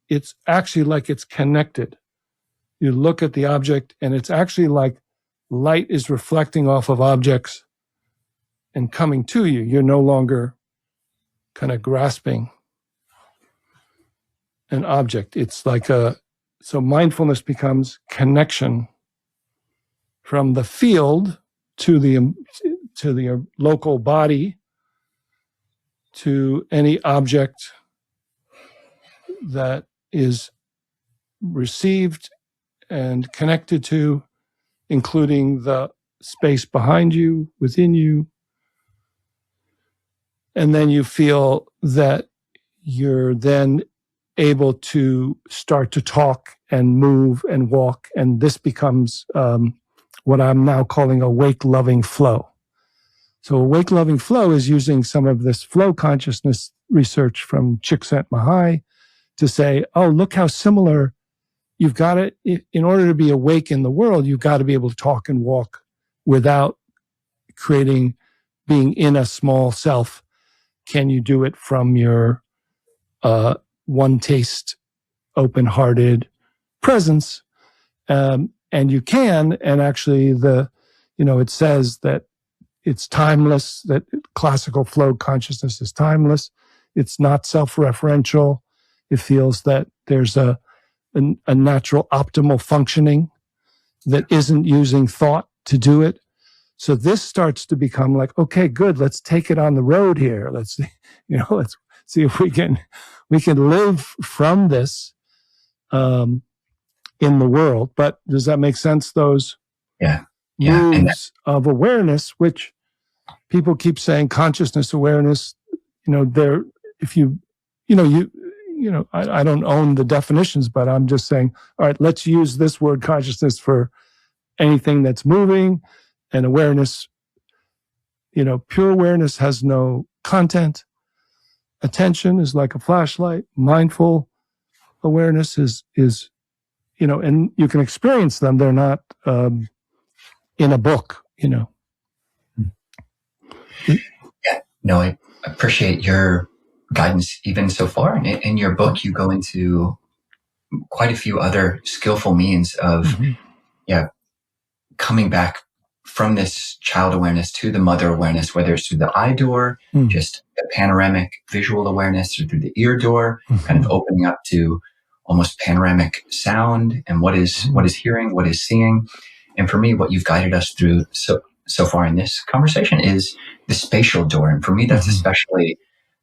It's actually like it's connected. You look at the object and it's actually like light is reflecting off of objects and coming to you. You're no longer kind of grasping an object. It's like so mindfulness becomes connection from the field to the local body, to any object that is received and connected to, including the space behind you, within you. And then you feel that you're then able to start to talk and move and walk. And this becomes what I'm now calling a wake-loving flow. So a wake-loving flow is using some of this flow consciousness research from Csikszentmihalyi to say, oh, look how similar you've got it. In order to be awake in the world, you've got to be able to talk and walk without being in a small self. Can you do it from your one taste, open-hearted presence? And you can, and actually it says that it's timeless, that classical flow consciousness is timeless. It's not self-referential. It feels that there's a natural optimal functioning that isn't using thought to do it. So this starts to become like, okay, good, let's take it on the road here. Let's see if we can live from this in the world. But does that make sense? Those moves of awareness, which people keep saying consciousness awareness, I don't own the definitions, but I'm just saying, all right, let's use this word consciousness for anything that's moving. And awareness, pure awareness has no content. Attention is like a flashlight. Mindful awareness is and you can experience them. They're not in a book, Yeah. No, I appreciate your guidance even so far. In your book, you go into quite a few other skillful means of, coming back from this child awareness to the mother awareness, whether it's through the eye door, just the panoramic visual awareness, or through the ear door, kind of opening up to almost panoramic sound and what is hearing, what is seeing. And for me, what you've guided us through so far in this conversation is the spatial door. And for me, that's especially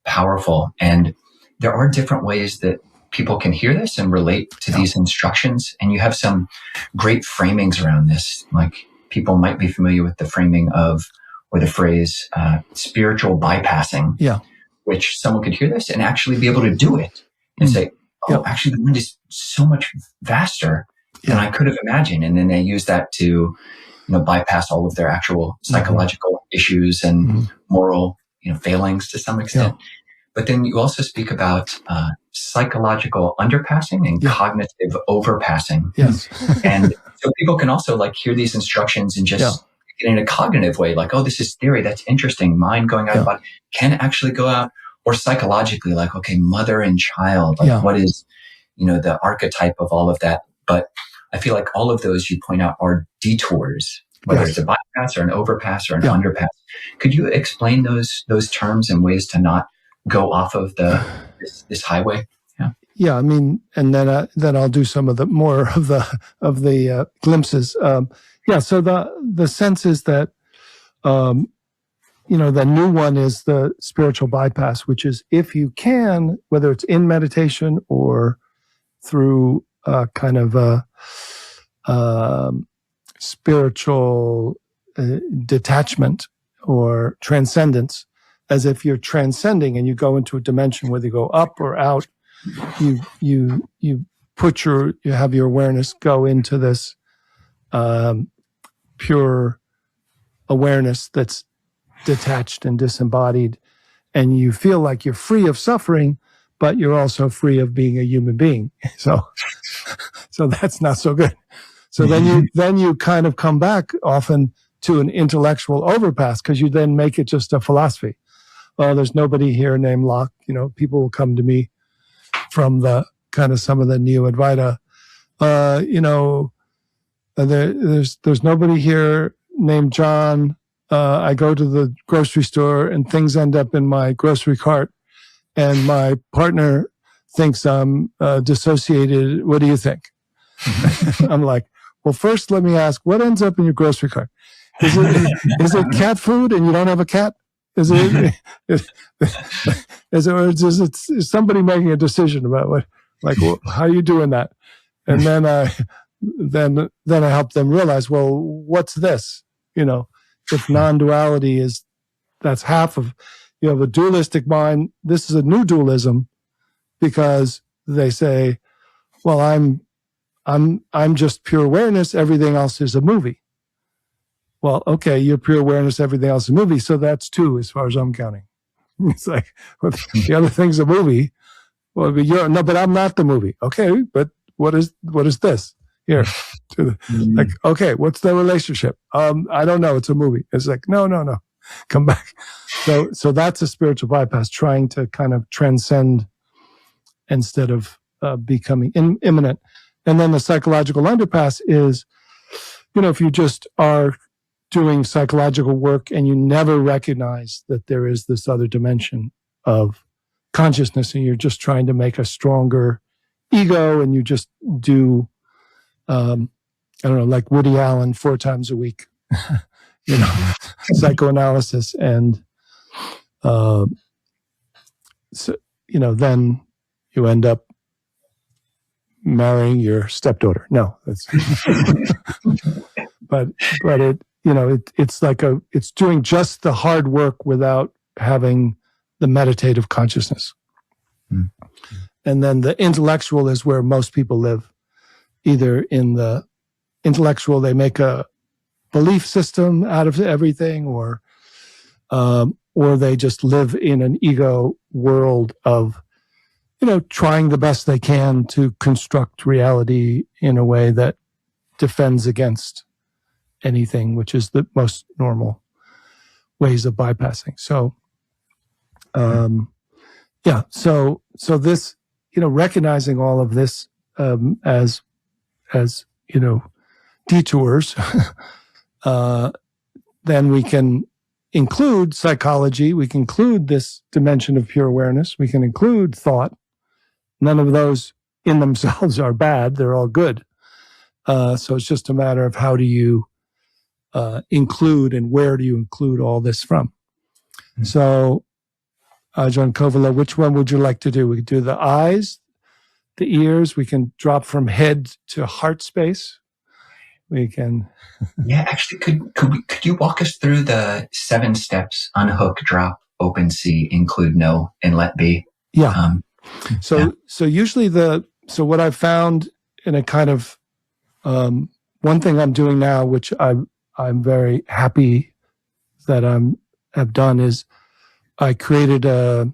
powerful. And there are different ways that people can hear this and relate to these instructions. And you have some great framings around this. Like, people might be familiar with the framing of, or the phrase, spiritual bypassing, which someone could hear this and actually be able to do it and say, actually the mind is so much vaster than I could have imagined. And then they use that to, bypass all of their actual psychological issues and moral, failings to some extent. But then you also speak about psychological underpassing and cognitive overpassing. Yes. And so people can also hear these instructions and just get in a cognitive way, like, oh, this is theory. That's interesting. Mind going out of the body can actually go out, or psychologically, like, okay, mother and child, what is, the archetype of all of that. But I feel like all of those you point out are detours, whether it's a bypass or an overpass or an underpass. Could you explain those terms and ways to not go off of this highway? Yeah, I mean, and then I'll do some of the more of the glimpses. So the sense is that the new one is the spiritual bypass, which is, if you can, whether it's in meditation or through kind of a spiritual detachment or transcendence, as if you're transcending and you go into a dimension, whether you go up or out, you have your awareness go into this pure awareness that's detached and disembodied, and you feel like you're free of suffering, but you're also free of being a human being. So that's not so good. So then you kind of come back often to an intellectual overpass, because you then make it just a philosophy. Well, there's nobody here named Loch. People will come to me from the kind of some of the Neo-Advaita. There's nobody here named John. I go to the grocery store and things end up in my grocery cart, and my partner thinks I'm dissociated. What do you think? I'm like, well, first let me ask, what ends up in your grocery cart? Is it cat food and you don't have a cat? Is somebody making a decision about what, like, how are you doing that? And then I help them realize, well, what's this? If non-duality that's half of, the dualistic mind, this is a new dualism because they say, well, I'm just pure awareness. Everything else is a movie. Well, okay, you're pure awareness. Everything else is a movie. So that's two as far as I'm counting. It's like, well, the other thing's a movie. Well, but I'm not the movie. Okay, but what is this? Here, like, okay, what's the relationship? I don't know. It's a movie. It's like, no, come back. So that's a spiritual bypass, trying to kind of transcend instead of becoming immanent. And then the psychological underpass is, if you just are doing psychological work and you never recognize that there is this other dimension of consciousness, and you're just trying to make a stronger ego, and you just do, I don't know, like Woody Allen 4 times a week, psychoanalysis, and then you end up marrying your stepdaughter. No, that's but it's like it's doing just the hard work without having the meditative consciousness. And then the intellectual is where most people live. Either in the intellectual, they make a belief system out of everything, or they just live in an ego world of, trying the best they can to construct reality in a way that defends against anything, which is the most normal ways of bypassing. So, so this, recognizing all of this as detours, then we can include psychology, we can include this dimension of pure awareness, we can include thought. None of those in themselves are bad, they're all good. So it's just a matter of how do you include, and where do you include all this from? So, John Kovala, which one would you like to do? We could do the eyes, the ears, we can drop from head to heart space. We can. Yeah, actually, could you walk us through the 7 steps? Unhook, drop, open, see, include, know, and let be. Yeah. So usually what I've found in a kind of, one thing I'm doing now, which I'm very happy that have done, is I created a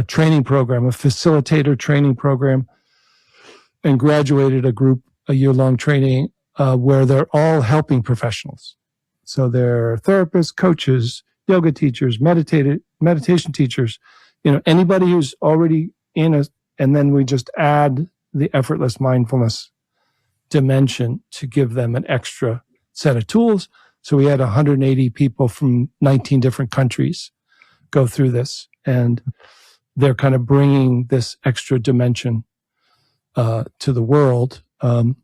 training program, a facilitator training program, and graduated a year-long training where they're all helping professionals. So they're therapists, coaches, yoga teachers, meditation teachers, anybody who's already and then we just add the effortless mindfulness dimension to give them an extra set of tools. So we had 180 people from 19 different countries go through this, and they're kind of bringing this extra dimension to the world. And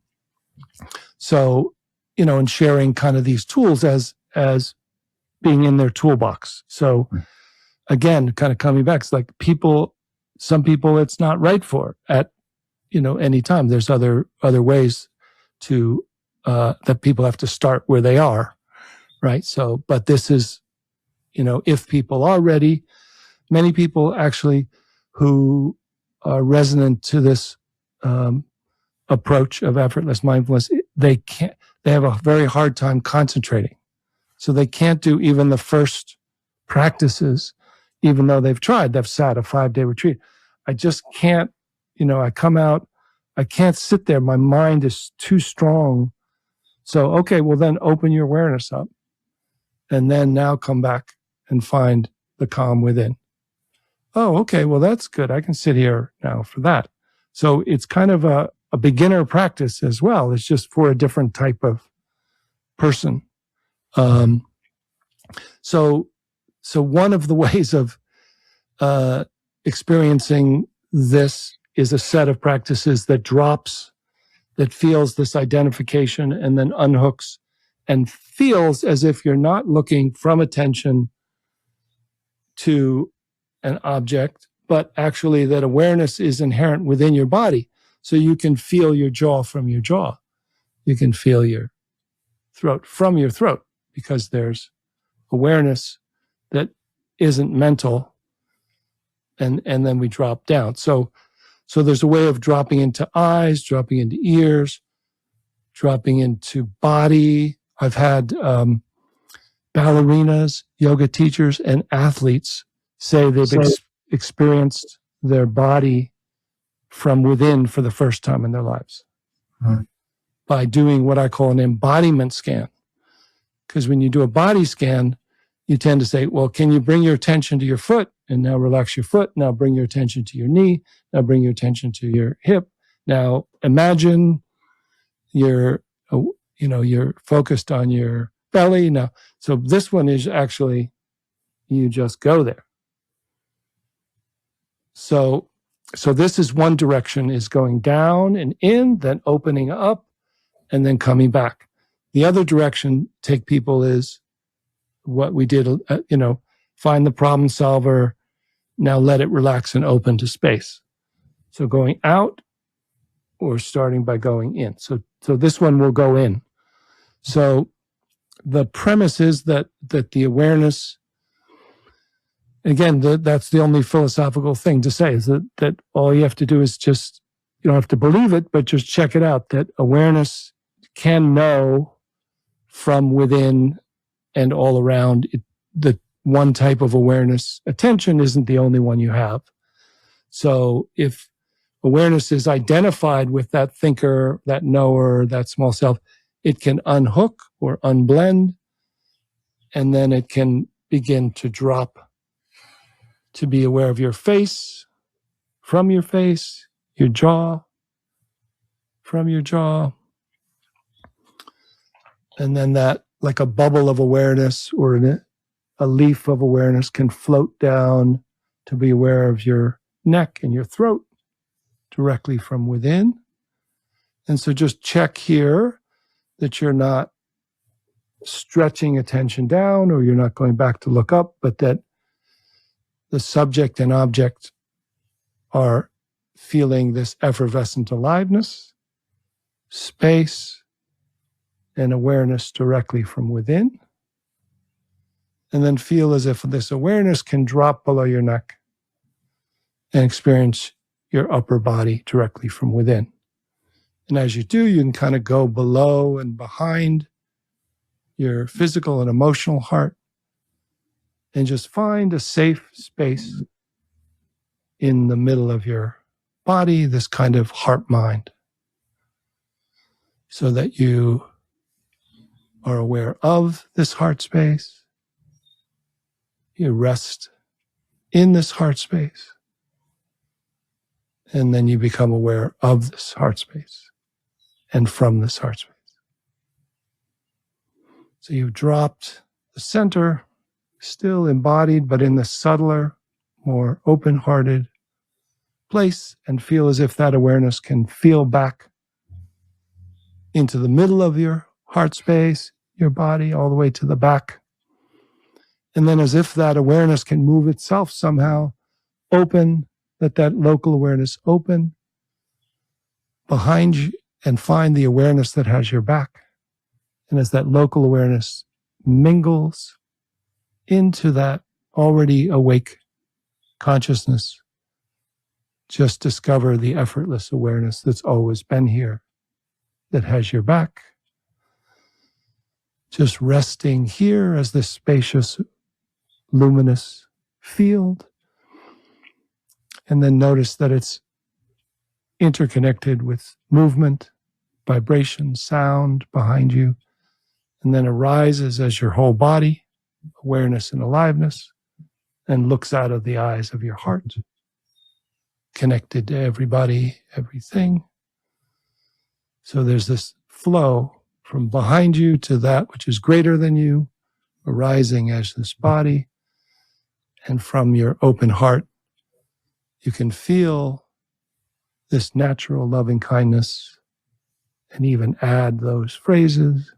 sharing kind of these tools as being in their toolbox. So again, kind of coming back, it's like some people it's not right for at, any time. There's other ways to, that people have to start where they are. Right. So, but this is, if people are ready, many people actually who are resonant to this, approach of effortless mindfulness, they have a very hard time concentrating. So they can't do even the first practices, even though they've sat a 5-day retreat. I just can't, I come out, I can't sit there. My mind is too strong. So, okay, well then open your awareness up, and then now come back and find the calm within. Oh, okay, well that's good. I can sit here now for that. So it's kind of a beginner practice as well. It's just for a different type of person. So one of the ways of experiencing this is a set of practices that drops that feels this identification and then unhooks and feels as if you're not looking from attention to an object, but actually that awareness is inherent within your body. So you can feel your jaw from your jaw. You can feel your throat from your throat, because there's awareness that isn't mental, and then we drop down. So there's a way of dropping into eyes, dropping into ears, dropping into body. I've had ballerinas, yoga teachers, and athletes say they've experienced their body from within for the first time in their lives by doing what I call an embodiment scan. Because when you do a body scan, you tend to say, well, can you bring your attention to your foot? And now relax your foot. Now bring your attention to your knee. Now bring your attention to your hip. Now imagine you're focused on your belly. Now, so this one is actually, you just go there. So this is one direction, is going down and in, then opening up, and then coming back. The other direction, take people, is what we did, find the problem solver, now let it relax and open to space. So going out or starting by going in. So this one will go in. So the premise is that the awareness, again, that's the only philosophical thing to say, is that all you have to do is just, you don't have to believe it, but just check it out, that awareness can know from within and all around. The one type of awareness, attention, isn't the only one you have. So if awareness is identified with that thinker, that knower, that small self, it can unhook or unblend, and then it can begin to drop to be aware of your face, from your face, your jaw, from your jaw. And then that, like a bubble of awareness or a leaf of awareness, can float down to be aware of your neck and your throat directly from within. And so just check here that you're not stretching attention down, or you're not going back to look up, but that the subject and object are feeling this effervescent aliveness, space, and awareness directly from within. And then feel as if this awareness can drop below your neck and experience your upper body directly from within. And as you do, you can kind of go below and behind your physical and emotional heart, and just find a safe space in the middle of your body, this kind of heart-mind, so that you are aware of this heart space. You rest in this heart space, and then you become aware of this heart space and from this heart space. So you've dropped the center, still embodied, but in the subtler, more open-hearted place, and feel as if that awareness can feel back into the middle of your heart space, your body, all the way to the back. And then as if that awareness can move itself somehow, open, let that local awareness open behind you, and find the awareness that has your back. And as that local awareness mingles into that already awake consciousness, just discover the effortless awareness that's always been here, that has your back. Just resting here as this spacious, luminous field. And then notice that it's interconnected with movement, vibration, sound behind you, and then arises as your whole body, awareness and aliveness, and looks out of the eyes of your heart, connected to everybody, everything. So there's this flow from behind you to that which is greater than you, arising as this body. And from your open heart, you can feel this natural loving kindness and even add those phrases.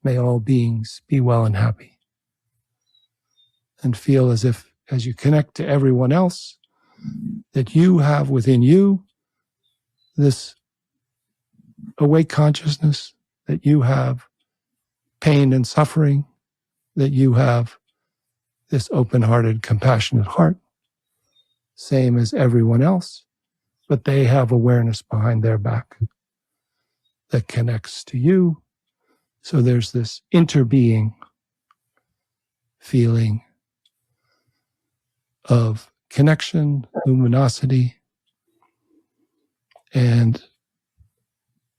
May all beings be well and happy. And feel as if, as you connect to everyone else, that you have within you this awake consciousness, that you have pain and suffering, that you have this open-hearted, compassionate heart, same as everyone else, but they have awareness behind their back that connects to you. So there's this interbeing feeling of connection, luminosity, and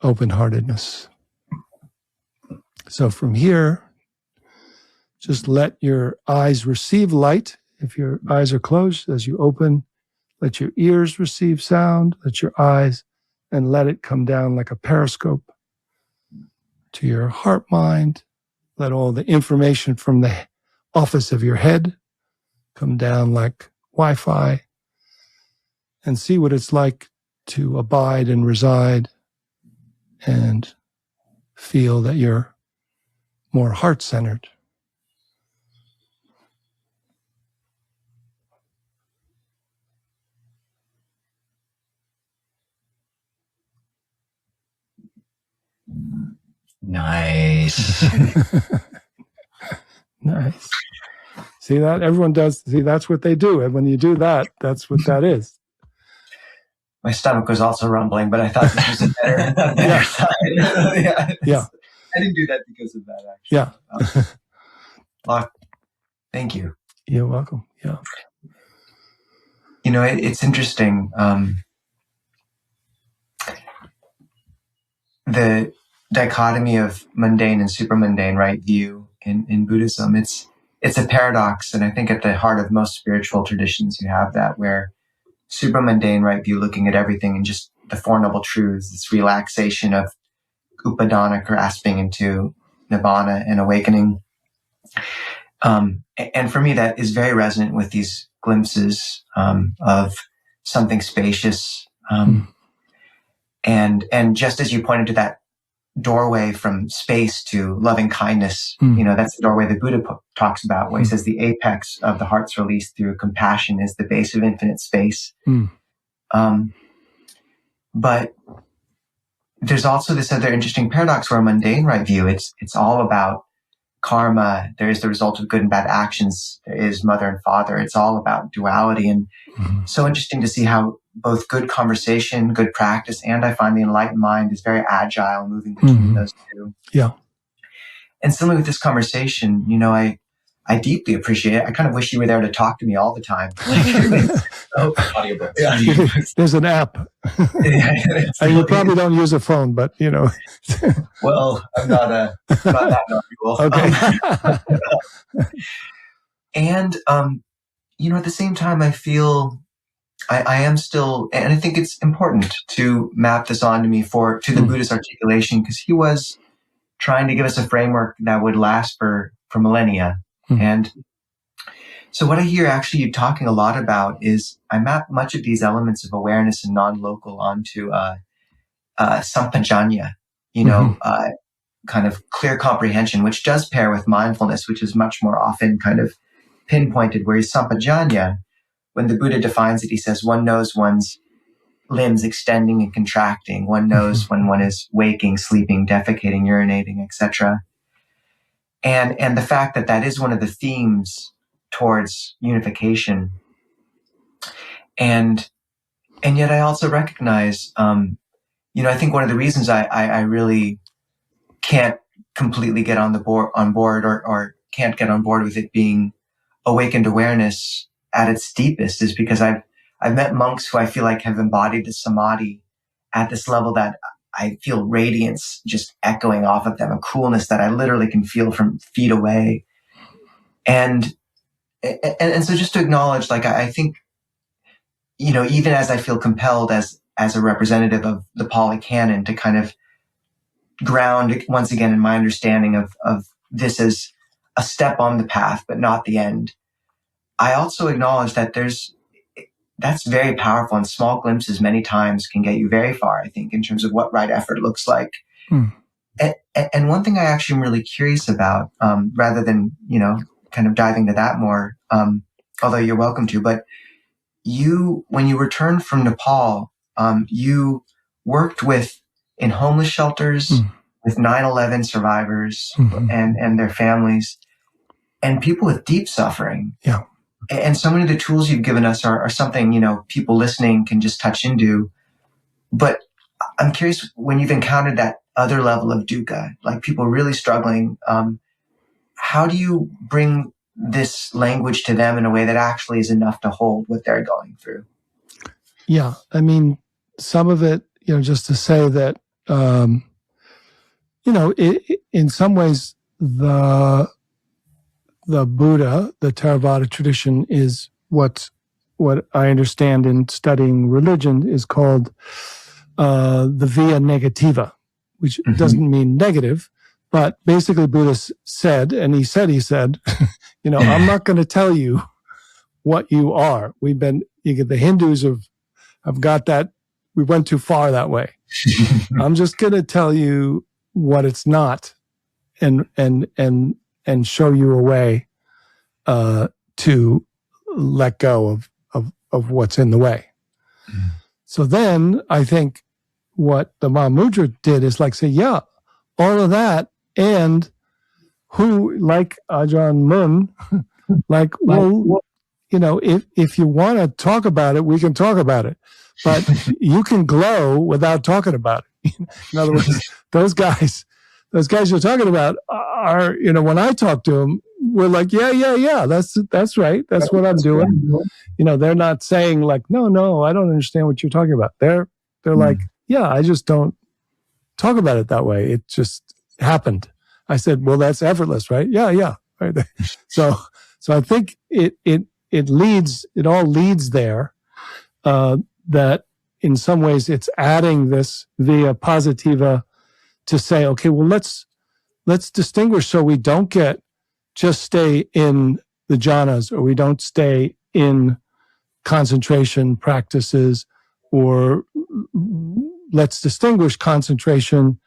open-heartedness. So from here, just let your eyes receive light. If your eyes are closed, as you open, let your ears receive sound, let your eyes, and let it come down like a periscope to your heart mind. Let all the information from the office of your head come down like Wi-Fi, and see what it's like to abide and reside and feel that you're more heart-centered. Nice. Nice. See that? Everyone does. See, that's what they do. And when you do that, that's what that is. My stomach was also rumbling, but I thought this was a better side. Yeah. I didn't do that because of that, actually. Yeah. Loch, thank you. You're welcome. Yeah. You know, it's interesting. The dichotomy of mundane and supramundane right view in Buddhism, it's a paradox. And I think at the heart of most spiritual traditions, you have that, where supramundane right view, looking at everything and just the Four Noble Truths, this relaxation of upadana, grasping into nirvana and awakening. And for me, that is very resonant with these glimpses of something spacious. And just as you pointed to that doorway from space to loving kindness, you know, that's the doorway the Buddha talks about, where he says the apex of the heart's release through compassion is the base of infinite space. But there's also this other interesting paradox where a mundane right view, it's all about karma. There is the result of good and bad actions. There is mother and father. It's all about duality. And so interesting to see how both good conversation, good practice, and I find the enlightened mind is very agile, moving between those two. Yeah. And similarly with this conversation, you know, I deeply appreciate it. I kind of wish you were there to talk to me all the time. Audiobooks. Yeah. There's an app. And you probably don't use a phone, but you know. Well, I'm not that knowledgeable. Okay. And you know, at the same time, I feel I am still, and I think it's important to map this onto me to the Buddhist articulation, because he was trying to give us a framework that would last for millennia. And so what I hear actually you talking a lot about is I map much of these elements of awareness and non-local onto sampajanya, you know, kind of clear comprehension, which does pair with mindfulness, which is much more often kind of pinpointed, whereas sampajanya, when the Buddha defines it, he says one knows one's limbs extending and contracting. One knows when one is waking, sleeping, defecating, urinating, etc. And the fact that that is one of the themes towards unification. And yet I also recognize, you know, I think one of the reasons I really can't completely get on board or can't get on board with it being awakened awareness at its deepest is because I've met monks who I feel like have embodied the samadhi at this level that I feel radiance just echoing off of them, a coolness that I literally can feel from feet away. And so just to acknowledge, like, I think, you know, even as I feel compelled as a representative of the Pali Canon to kind of ground once again in my understanding of this as a step on the path, but not the end. I also acknowledge that there's that's very powerful, and small glimpses many times can get you very far, I think, in terms of what right effort looks like. And one thing I actually am really curious about, rather than, kind of diving into that more, although you're welcome to, but when you returned from Nepal, you worked in homeless shelters with 9/11 survivors and their families and people with deep suffering. Yeah. And so many of the tools you've given us are something, people listening can just touch into. But I'm curious, when you've encountered that other level of dukkha, like people really struggling, how do you bring this language to them in a way that actually is enough to hold what they're going through? Yeah. I mean, some of it, just to say that, in some ways, the Buddha, the Theravada tradition, is what I understand in studying religion is called the via negativa, which doesn't mean negative, but basically Buddha said, I'm not going to tell you what you are. The Hindus have got that. We went too far that way. I'm just going to tell you what it's not, and show you a way to let go of what's in the way. So then I think what the Mahamudra did is say, yeah, all of that, and who, like Ajahn Mun, if you want to talk about it, we can talk about it, but you can glow without talking about it. In other words, those guys you're talking about are, when I talk to them, we're like, yeah, that's right. That's what I'm doing. They're not saying no, I don't understand what you're talking about. They're like, yeah, I just don't talk about it that way. It just happened. I said, well, that's effortless, right? Yeah. Right. So I think it all leads there, that in some ways it's adding this via positiva to say, okay, well, let's distinguish so we don't just stay in the jhanas, or we don't stay in concentration practices, or let's distinguish concentration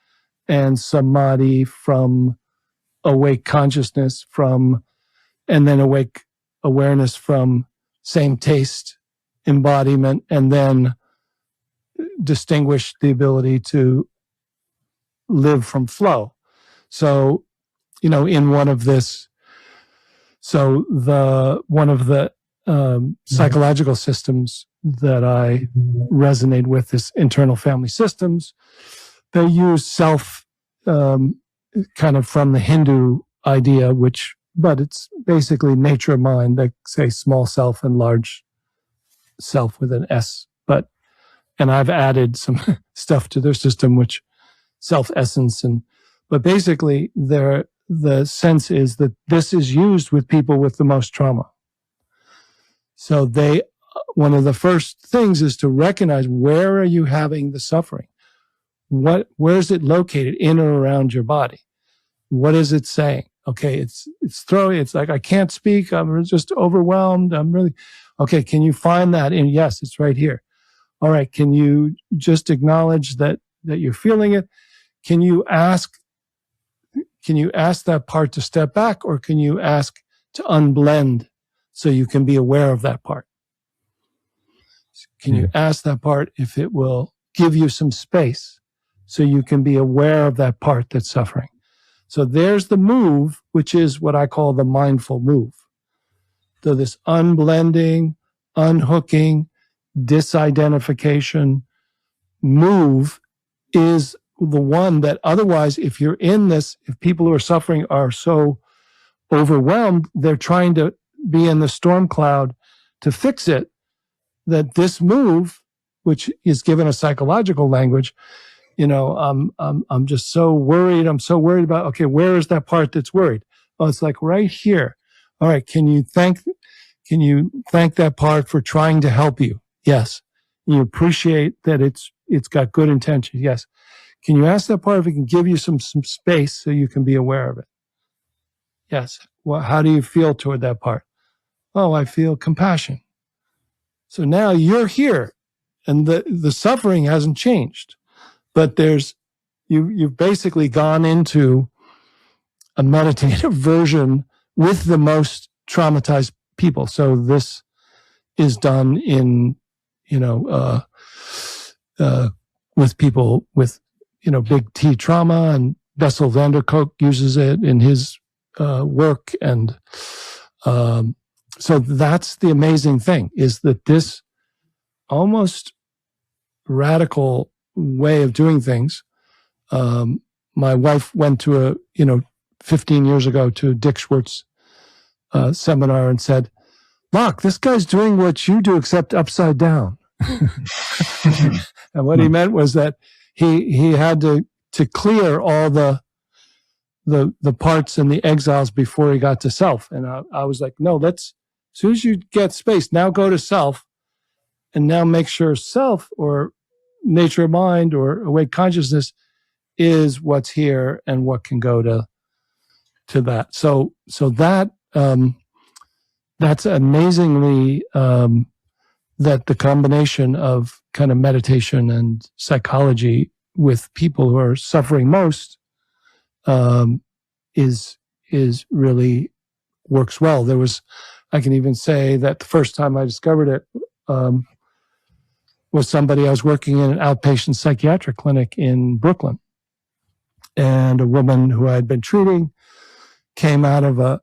and samadhi from awake consciousness, and then awake awareness from same taste embodiment, and then distinguish the ability to live from flow. So, in one of the psychological systems that I resonate with, is internal family systems. They use self, kind of from the Hindu idea, but it's basically nature of mind. They say small self and large self with an S. And I've added some stuff to their system, which self-essence, but basically the sense is that this is used with people with the most trauma. So one of the first things is to recognize, where are you having the suffering? Where is it located in or around your body? What is it saying? Okay, it's throwing. It's like, I can't speak. I'm just overwhelmed. Okay. Can you find that? And yes, it's right here. All right. Can you just acknowledge that you're feeling it? Can you ask that part to step back, or can you ask to unblend so you can be aware of that part? Can you ask that part if it will give you some space so you can be aware of that part that's suffering? So there's the move, which is what I call the mindful move. So this unblending, unhooking, disidentification move is the one that otherwise, if you're in this, if people who are suffering are so overwhelmed, they're trying to be in the storm cloud to fix it, that this move, which is given a psychological language, I'm just so worried. I'm so worried about, okay, where is that part that's worried? Oh, it's like right here. All right. Can you thank that part for trying to help you? Yes. You appreciate that it's got good intention. Yes. Can you ask that part if it can give you some space so you can be aware of it? Yes. Well, how do you feel toward that part? Oh, I feel compassion. So now you're here, and the suffering hasn't changed, but you've basically gone into a meditative version with the most traumatized people. So this is done in, with people with, big T trauma, and Bessel van der Kolk uses it in his work. And so that's the amazing thing, is that this almost radical way of doing things. My wife went to 15 years ago to Dick Schwartz seminar and said, "Look, this guy's doing what you do, except upside down." And what he meant was that he had to clear all the parts and the exiles before he got to self. And I was like, no, as soon as you get space, now go to self, and now make sure self, or nature of mind, or awake consciousness, is what's here and what can go to that. So that that's amazingly that the combination of kind of meditation and psychology with people who are suffering most is really works well. I can even say that the first time I discovered it was somebody. I was working in an outpatient psychiatric clinic in Brooklyn, and a woman who I had been treating came out of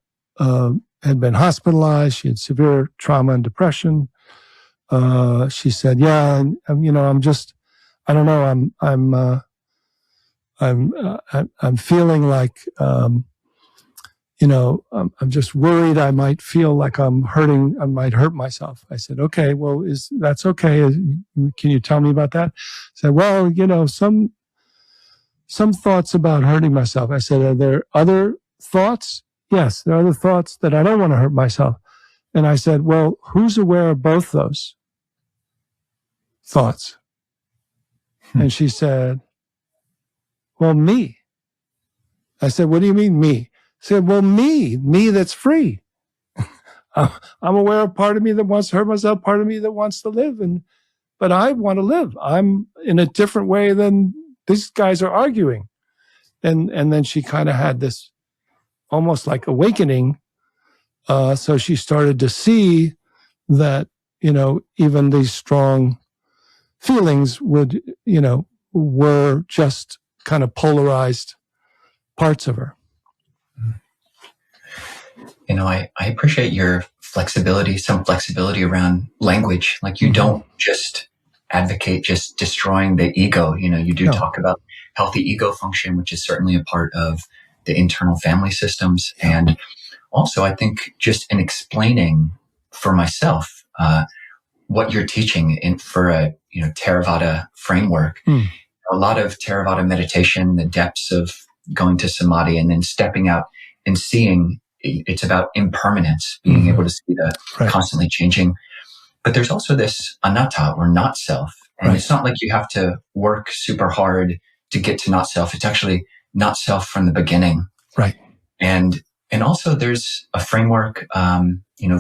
had been hospitalized. She had severe trauma and depression. She said, "Yeah, I'm just, I don't know, I'm feeling like, I'm just worried I might feel like I might hurt myself." I said, "Okay, well, that's okay. Can you tell me about that?" I said, "Well, some thoughts about hurting myself." I said, "Are there other thoughts?" "Yes, there are other thoughts that I don't want to hurt myself." And I said, "Well, who's aware of both those thoughts?" And she said, "Well, me." I said, "What do you mean, me?" She said, "Well, me that's free. I'm aware of part of me that wants to hurt myself, part of me that wants to live, but I want to live. I'm in a different way than these guys are arguing." And then she kind of had this almost like awakening. So she started to see that, even these strong feelings were just kind of polarized parts of her. I appreciate your flexibility, some flexibility around language. Like, you don't just advocate just destroying the ego. You do talk about healthy ego function, which is certainly a part of the internal family systems. And also, I think just in explaining for myself what you're teaching for a theravada framework. A lot of theravada meditation, the depths of going to samadhi and then stepping out and seeing, it's about impermanence, being able to see the constantly changing. But there's also this anatta, or not self. And it's not like you have to work super hard to get to not self. It's actually not self from the beginning. Right. And also there's a framework,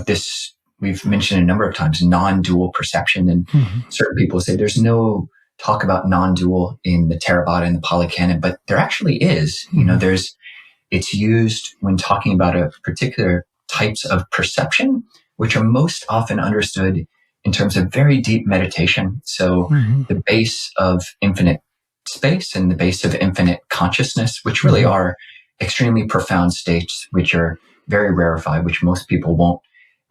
this we've mentioned a number of times, non-dual perception. And certain people say there's no talk about non-dual in the Theravada and the Pali Canon, but there actually is. It's used when talking about a particular types of perception, which are most often understood in terms of very deep meditation. So the base of infinite space and the base of infinite consciousness, which really are extremely profound states, which are very rarefied, which most people won't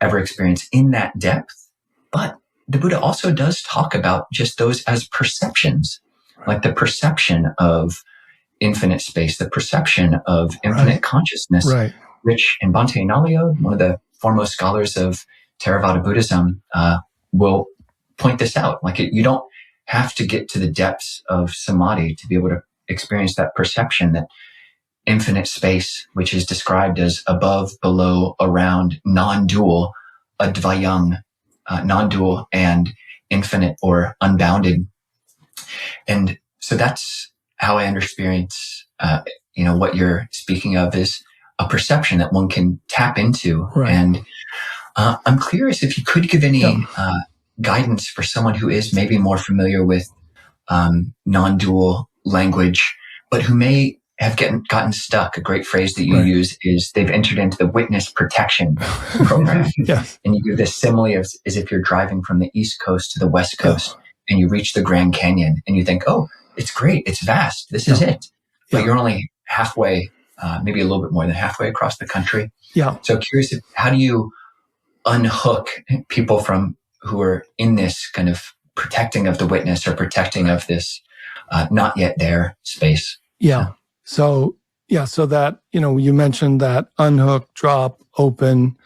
ever experience in that depth. But the Buddha also does talk about just those as perceptions, like the perception of infinite space, the perception of infinite consciousness, which in Bhante Nalio, one of the foremost scholars of Theravada Buddhism, will point this out. Like, you don't have to get to the depths of samadhi to be able to experience that perception that infinite space, which is described as above, below, around, non-dual, advayang, non-dual and infinite or unbounded. And so that's how I experience, what you're speaking of is a perception that one can tap into. And I'm curious if you could give any guidance for someone who is maybe more familiar with non-dual language, but who may have gotten stuck? A great phrase that you use is they've entered into the witness protection program. Yes. And you give this simile as if you're driving from the East Coast to the West Coast and you reach the Grand Canyon and you think, oh, it's great. It's vast. This is it. But you're only halfway, maybe a little bit more than halfway across the country. Yeah. So curious, how do you unhook people from who are in this kind of protecting of the witness or protecting of this not yet there space? Yeah. So that, you mentioned that unhook, drop, open,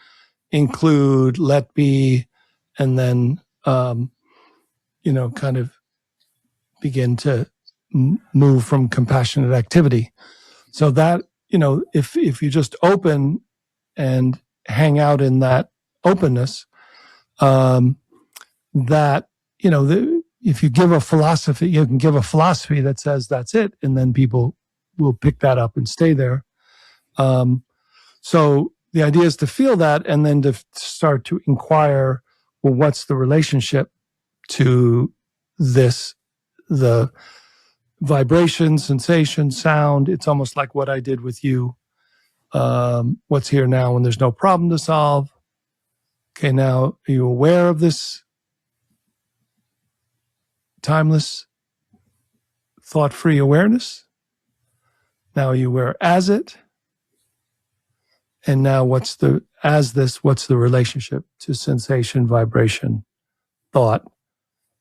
include, let be, and then, kind of begin to move from compassionate activity. So that, if you just open and hang out in that openness, that, if you give a philosophy, you can give a philosophy that says that's it, and then people will pick that up and stay there. So the idea is to feel that and then to start to inquire, well, what's the relationship to this, the vibration, sensation, sound? It's almost like what I did with you. What's here now when there's no problem to solve? Okay, now are you aware of this timeless, thought-free awareness? Now are you aware as it? And now what's the relationship to sensation, vibration, thought,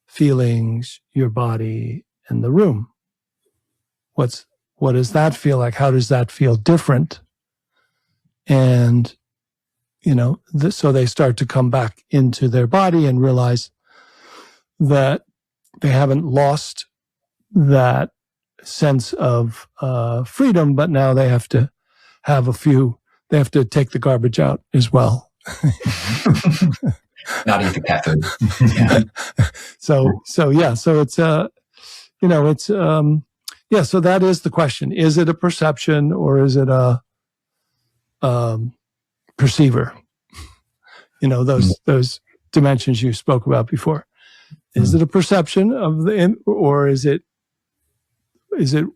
feelings, your body, and the room? What does that feel like? How does that feel different? And, so they start to come back into their body and realize that they haven't lost that sense of freedom, but now they have to they have to take the garbage out as well. Not eat the cat food. So it's so that is the question. Is it a perception or is it a perceiver? Those dimensions you spoke about before. Is it a perception of or is it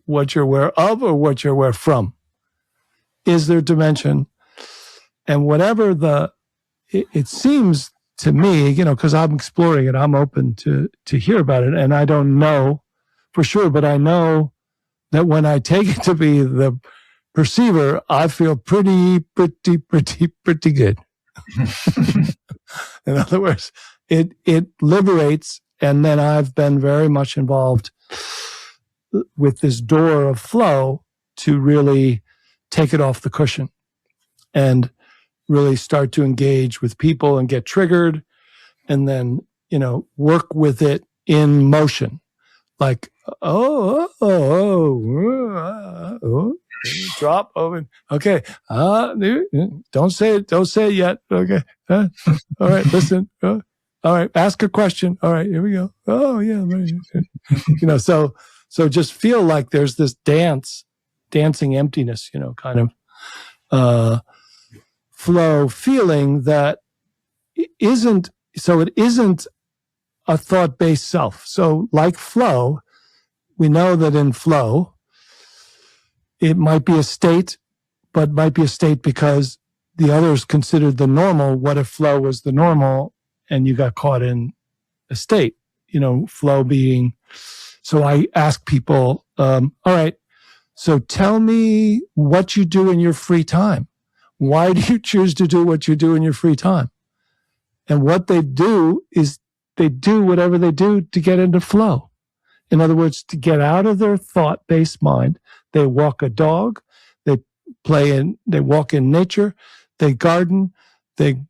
what you're aware of or what you're aware from? Is there dimension? And whatever it seems to me, because I'm exploring it, I'm open to hear about it, and I don't know for sure, but I know that when I take it to be the perceiver, I feel pretty good. In other words, it liberates, and then I've been very much involved with this door of flow to really take it off the cushion and really start to engage with people and get triggered, and then, work with it in motion. Like, drop, open. Okay. Don't say it yet. Okay. All right. Listen. All right. Ask a question. All right. Here we go. Oh yeah. So just feel like there's this dancing emptiness, kind of, flow feeling that it isn't a thought-based self. So like flow, we know that in flow, it might be a state, but might be a state because the others considered the normal. What if flow was the normal and you got caught in a state? Flow being, so I ask people, all right, so tell me what you do in your free time. Why do you choose to do what you do in your free time? And what they do is they do whatever they do to get into flow. In other words, to get out of their thought-based mind. They walk a dog, they walk in nature, they garden, they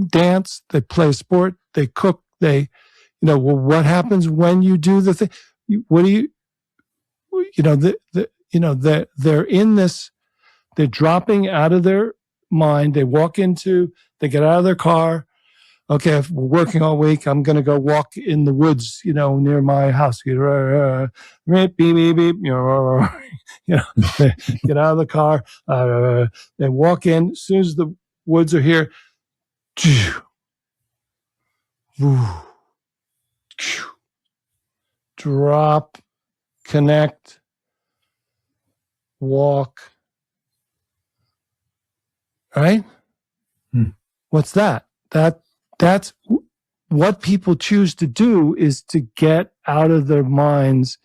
dance, they play sport, they cook, what happens when you do the thing? What do you, they're in this, they're dropping out of their mind, they get out of their car. Okay, if we're working all week, I'm going to go walk in the woods, near my house. Beep, beep, beep, they get out of the car. They walk in. As soon as the woods are here, drop, connect, walk. Right? What's that? That's what people choose to do, is to get out of their minds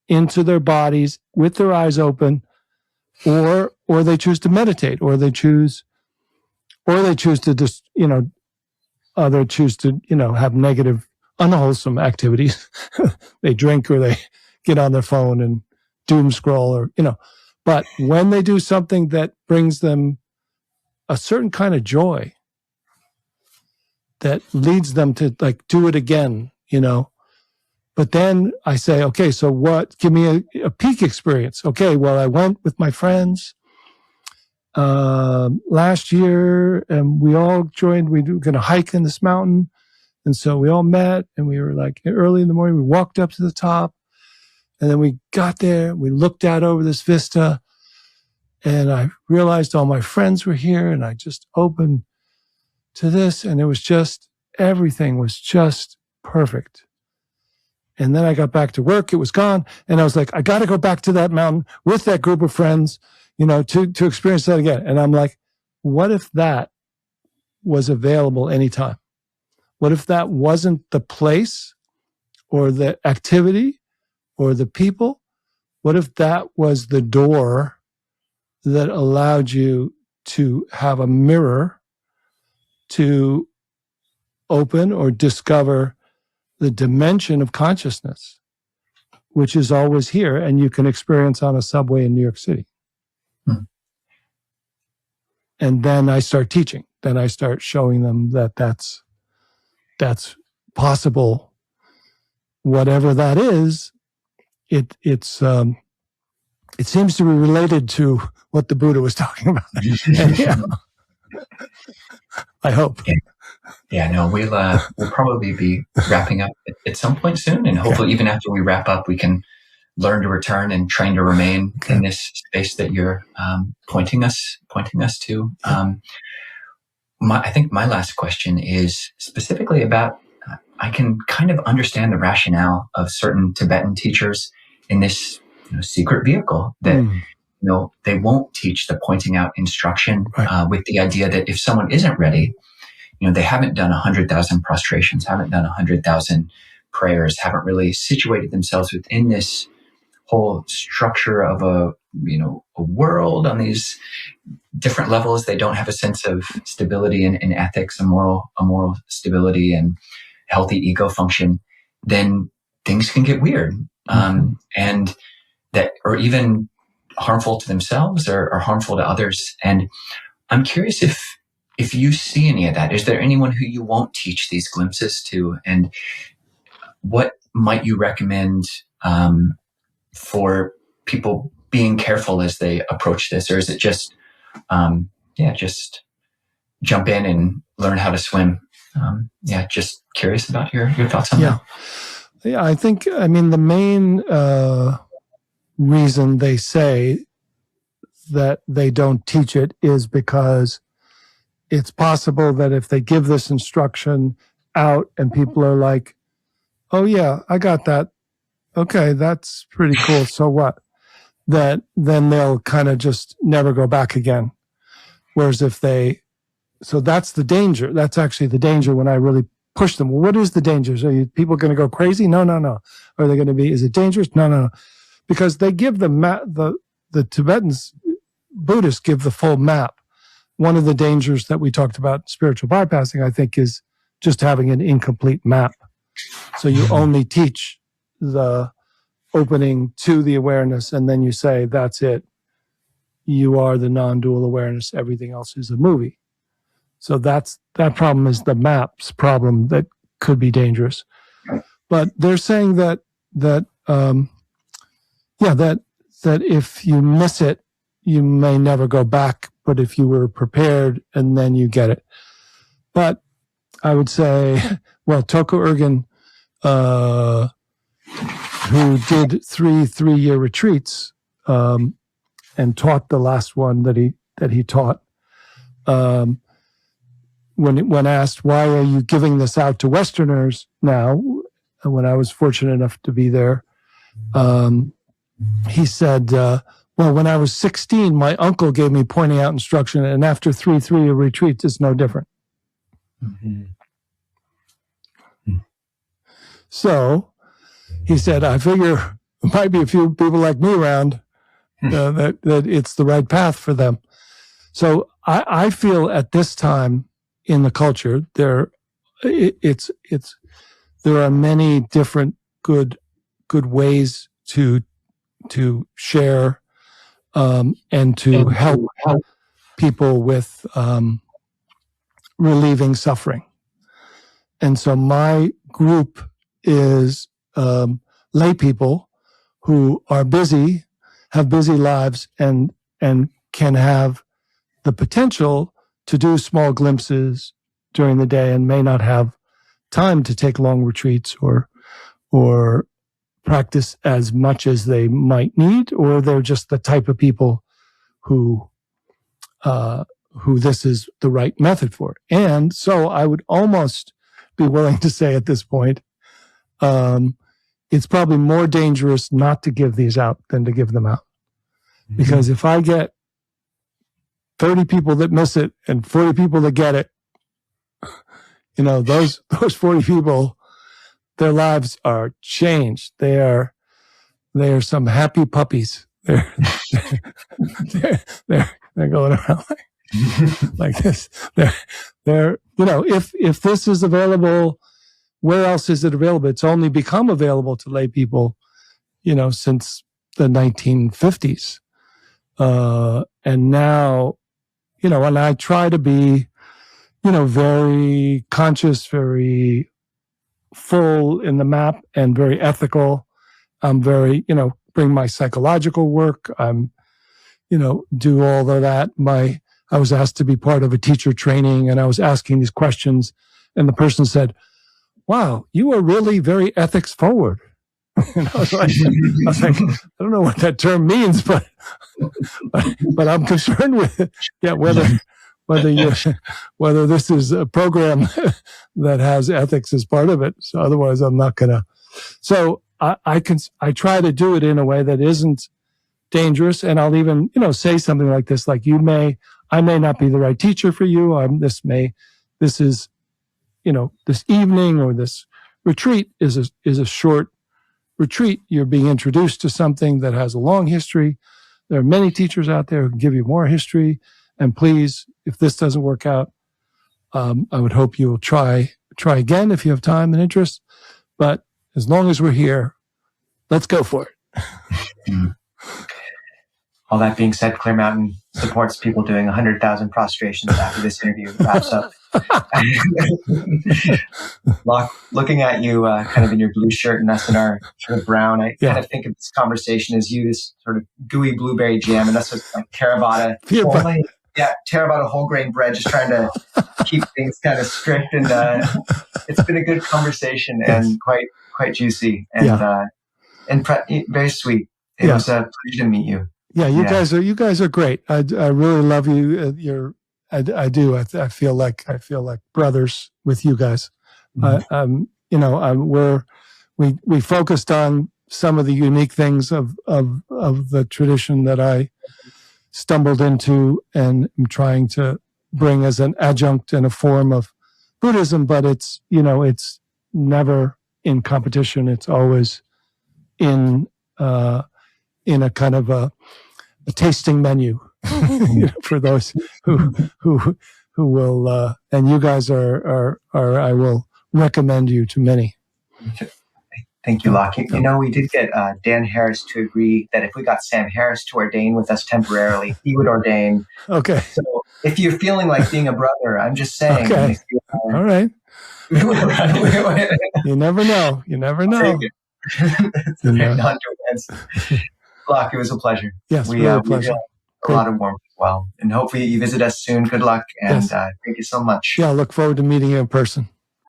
into their bodies with their eyes open, or they choose to meditate, or they choose to just, other choose to, have negative, unwholesome activities. They drink, or they get on their phone and doom scroll, or, but when they do something that brings them a certain kind of joy, that leads them to like do it again, But then I say, okay, so what? Give me a peak experience. Okay, well, I went with my friends last year, and we all joined. We were going to hike in this mountain, and so we all met, and we were like early in the morning. We walked up to the top, and then we got there. We looked out over this vista, and I realized all my friends were here, and I just opened to this, and it was just, everything was just perfect. And then I got back to work, it was gone, and I was like, I got to go back to that mountain with that group of friends, to experience that again. And I'm like, what if that was available anytime? What if that wasn't the place or the activity or the people? What if that was the door that allowed you to have a mirror to open or discover the dimension of consciousness, which is always here, and you can experience on a subway in New York City. And then I start teaching. Then I start showing them that that's possible. Whatever that is, it seems to be related to what the Buddha was talking about. And, I hope. Yeah, no, we'll probably be wrapping up at some point soon, and hopefully even after we wrap up, we can learn to return and train to remain in this space that you're pointing us to. I think my last question is specifically about, I can kind of understand the rationale of certain Tibetan teachers in this secret vehicle that they won't teach the pointing out instruction, with the idea that if someone isn't ready, they haven't done 100,000 prostrations, haven't done 100,000 prayers, haven't really situated themselves within this whole structure of a world on these different levels. They don't have a sense of stability in ethics, a moral stability and healthy ego function. Then things can get weird, and that are even harmful to themselves or harmful to others. And I'm curious if you see any of that. Is there anyone who you won't teach these glimpses to? And what might you recommend for people being careful as they approach this? Or is it just, just jump in and learn how to swim? Just curious about your thoughts on that. Yeah, I think, the main reason they say that they don't teach it is because it's possible that if they give this instruction out and people are like, oh yeah, I got that. Okay, that's pretty cool. So what? Then they'll kind of just never go back again. Whereas so that's the danger. That's actually the danger when I really push them. Well, what is the danger? Are people going to go crazy? No. Are they going to be, is it dangerous? No. Because they give the Tibetans, Buddhists give the full map. One of the dangers that we talked about, spiritual bypassing, I think, is just having an incomplete map. So you only teach the opening to the awareness, and then you say, that's it. You are the non-dual awareness. Everything else is a movie. So that problem is the map's problem that could be dangerous. But they're saying that if you miss it, you may never go back. But if you were prepared and then you get it. But I would say, well, Toko Ergen, who did three-year retreats and taught the last one that he taught, when asked, why are you giving this out to Westerners now? when I was fortunate enough to be there. He said, well, when I was 16, my uncle gave me pointing out instruction, and after 3 retreats, it's no different. Mm-hmm. So he said, I figure there might be a few people like me around that it's the right path for them. So I feel at this time in the culture, there are many different good ways to share and to help people with relieving suffering. And so my group is lay people who are busy, have busy lives, and can have the potential to do small glimpses during the day and may not have time to take long retreats or practice as much as they might need, or they're just the type of people who this is the right method for. And so I would almost be willing to say at this point, it's probably more dangerous not to give these out than to give them out. Mm-hmm. Because if I get 30 people that miss it and 40 people that get it, those 40 people, their lives are changed. They are some happy puppies. They're going around like this. They're if this is available, where else is it available? It's only become available to lay people, since the 1950s. And now, and I try to be, very conscious, very full in the map and very ethical. I'm very, bring my psychological work. I'm, do all of that. I was asked to be part of a teacher training, and I was asking these questions, and the person said, wow, you are really very ethics forward. And I was like, I don't know what that term means, but I'm concerned with whether this is a program that has ethics as part of it. So otherwise, I'm not gonna. So I try to do it in a way that isn't dangerous, and I'll even say something like this, like I may not be the right teacher for you. This evening or this retreat is a short retreat. You're being introduced to something that has a long history. There are many teachers out there who can give you more history. And please, if this doesn't work out, I would hope you will try again if you have time and interest. But as long as we're here, let's go for it. All that being said, Clear Mountain supports people doing 100,000 prostrations after this interview wraps up. Loch, looking at you kind of in your blue shirt and us in our sort of brown, I kind of think of this conversation as you, this sort of gooey blueberry jam, and us with like theravada. Theravada whole grain bread, just trying to keep things kind of strict. And it's been a good conversation and quite juicy and very sweet. It was a pleasure to meet you. Yeah, you guys are great. I really love you. I do. I feel like brothers with you guys. Mm-hmm. We focused on some of the unique things of the tradition that I stumbled into and am trying to bring as an adjunct and a form of Buddhism, but it's never in competition. It's always in a kind of a tasting menu for those who will. And you guys are I will recommend you to many. Thank you, Loch. We did get Dan Harris to agree that if we got Sam Harris to ordain with us temporarily, he would ordain. Okay. So if you're feeling like being a brother, I'm just saying. Okay. All right. You never know. Loch, it was a pleasure. Yes, really a pleasure. A lot of warmth as well. And hopefully you visit us soon. Good luck. And thank you so much. Yeah, I look forward to meeting you in person.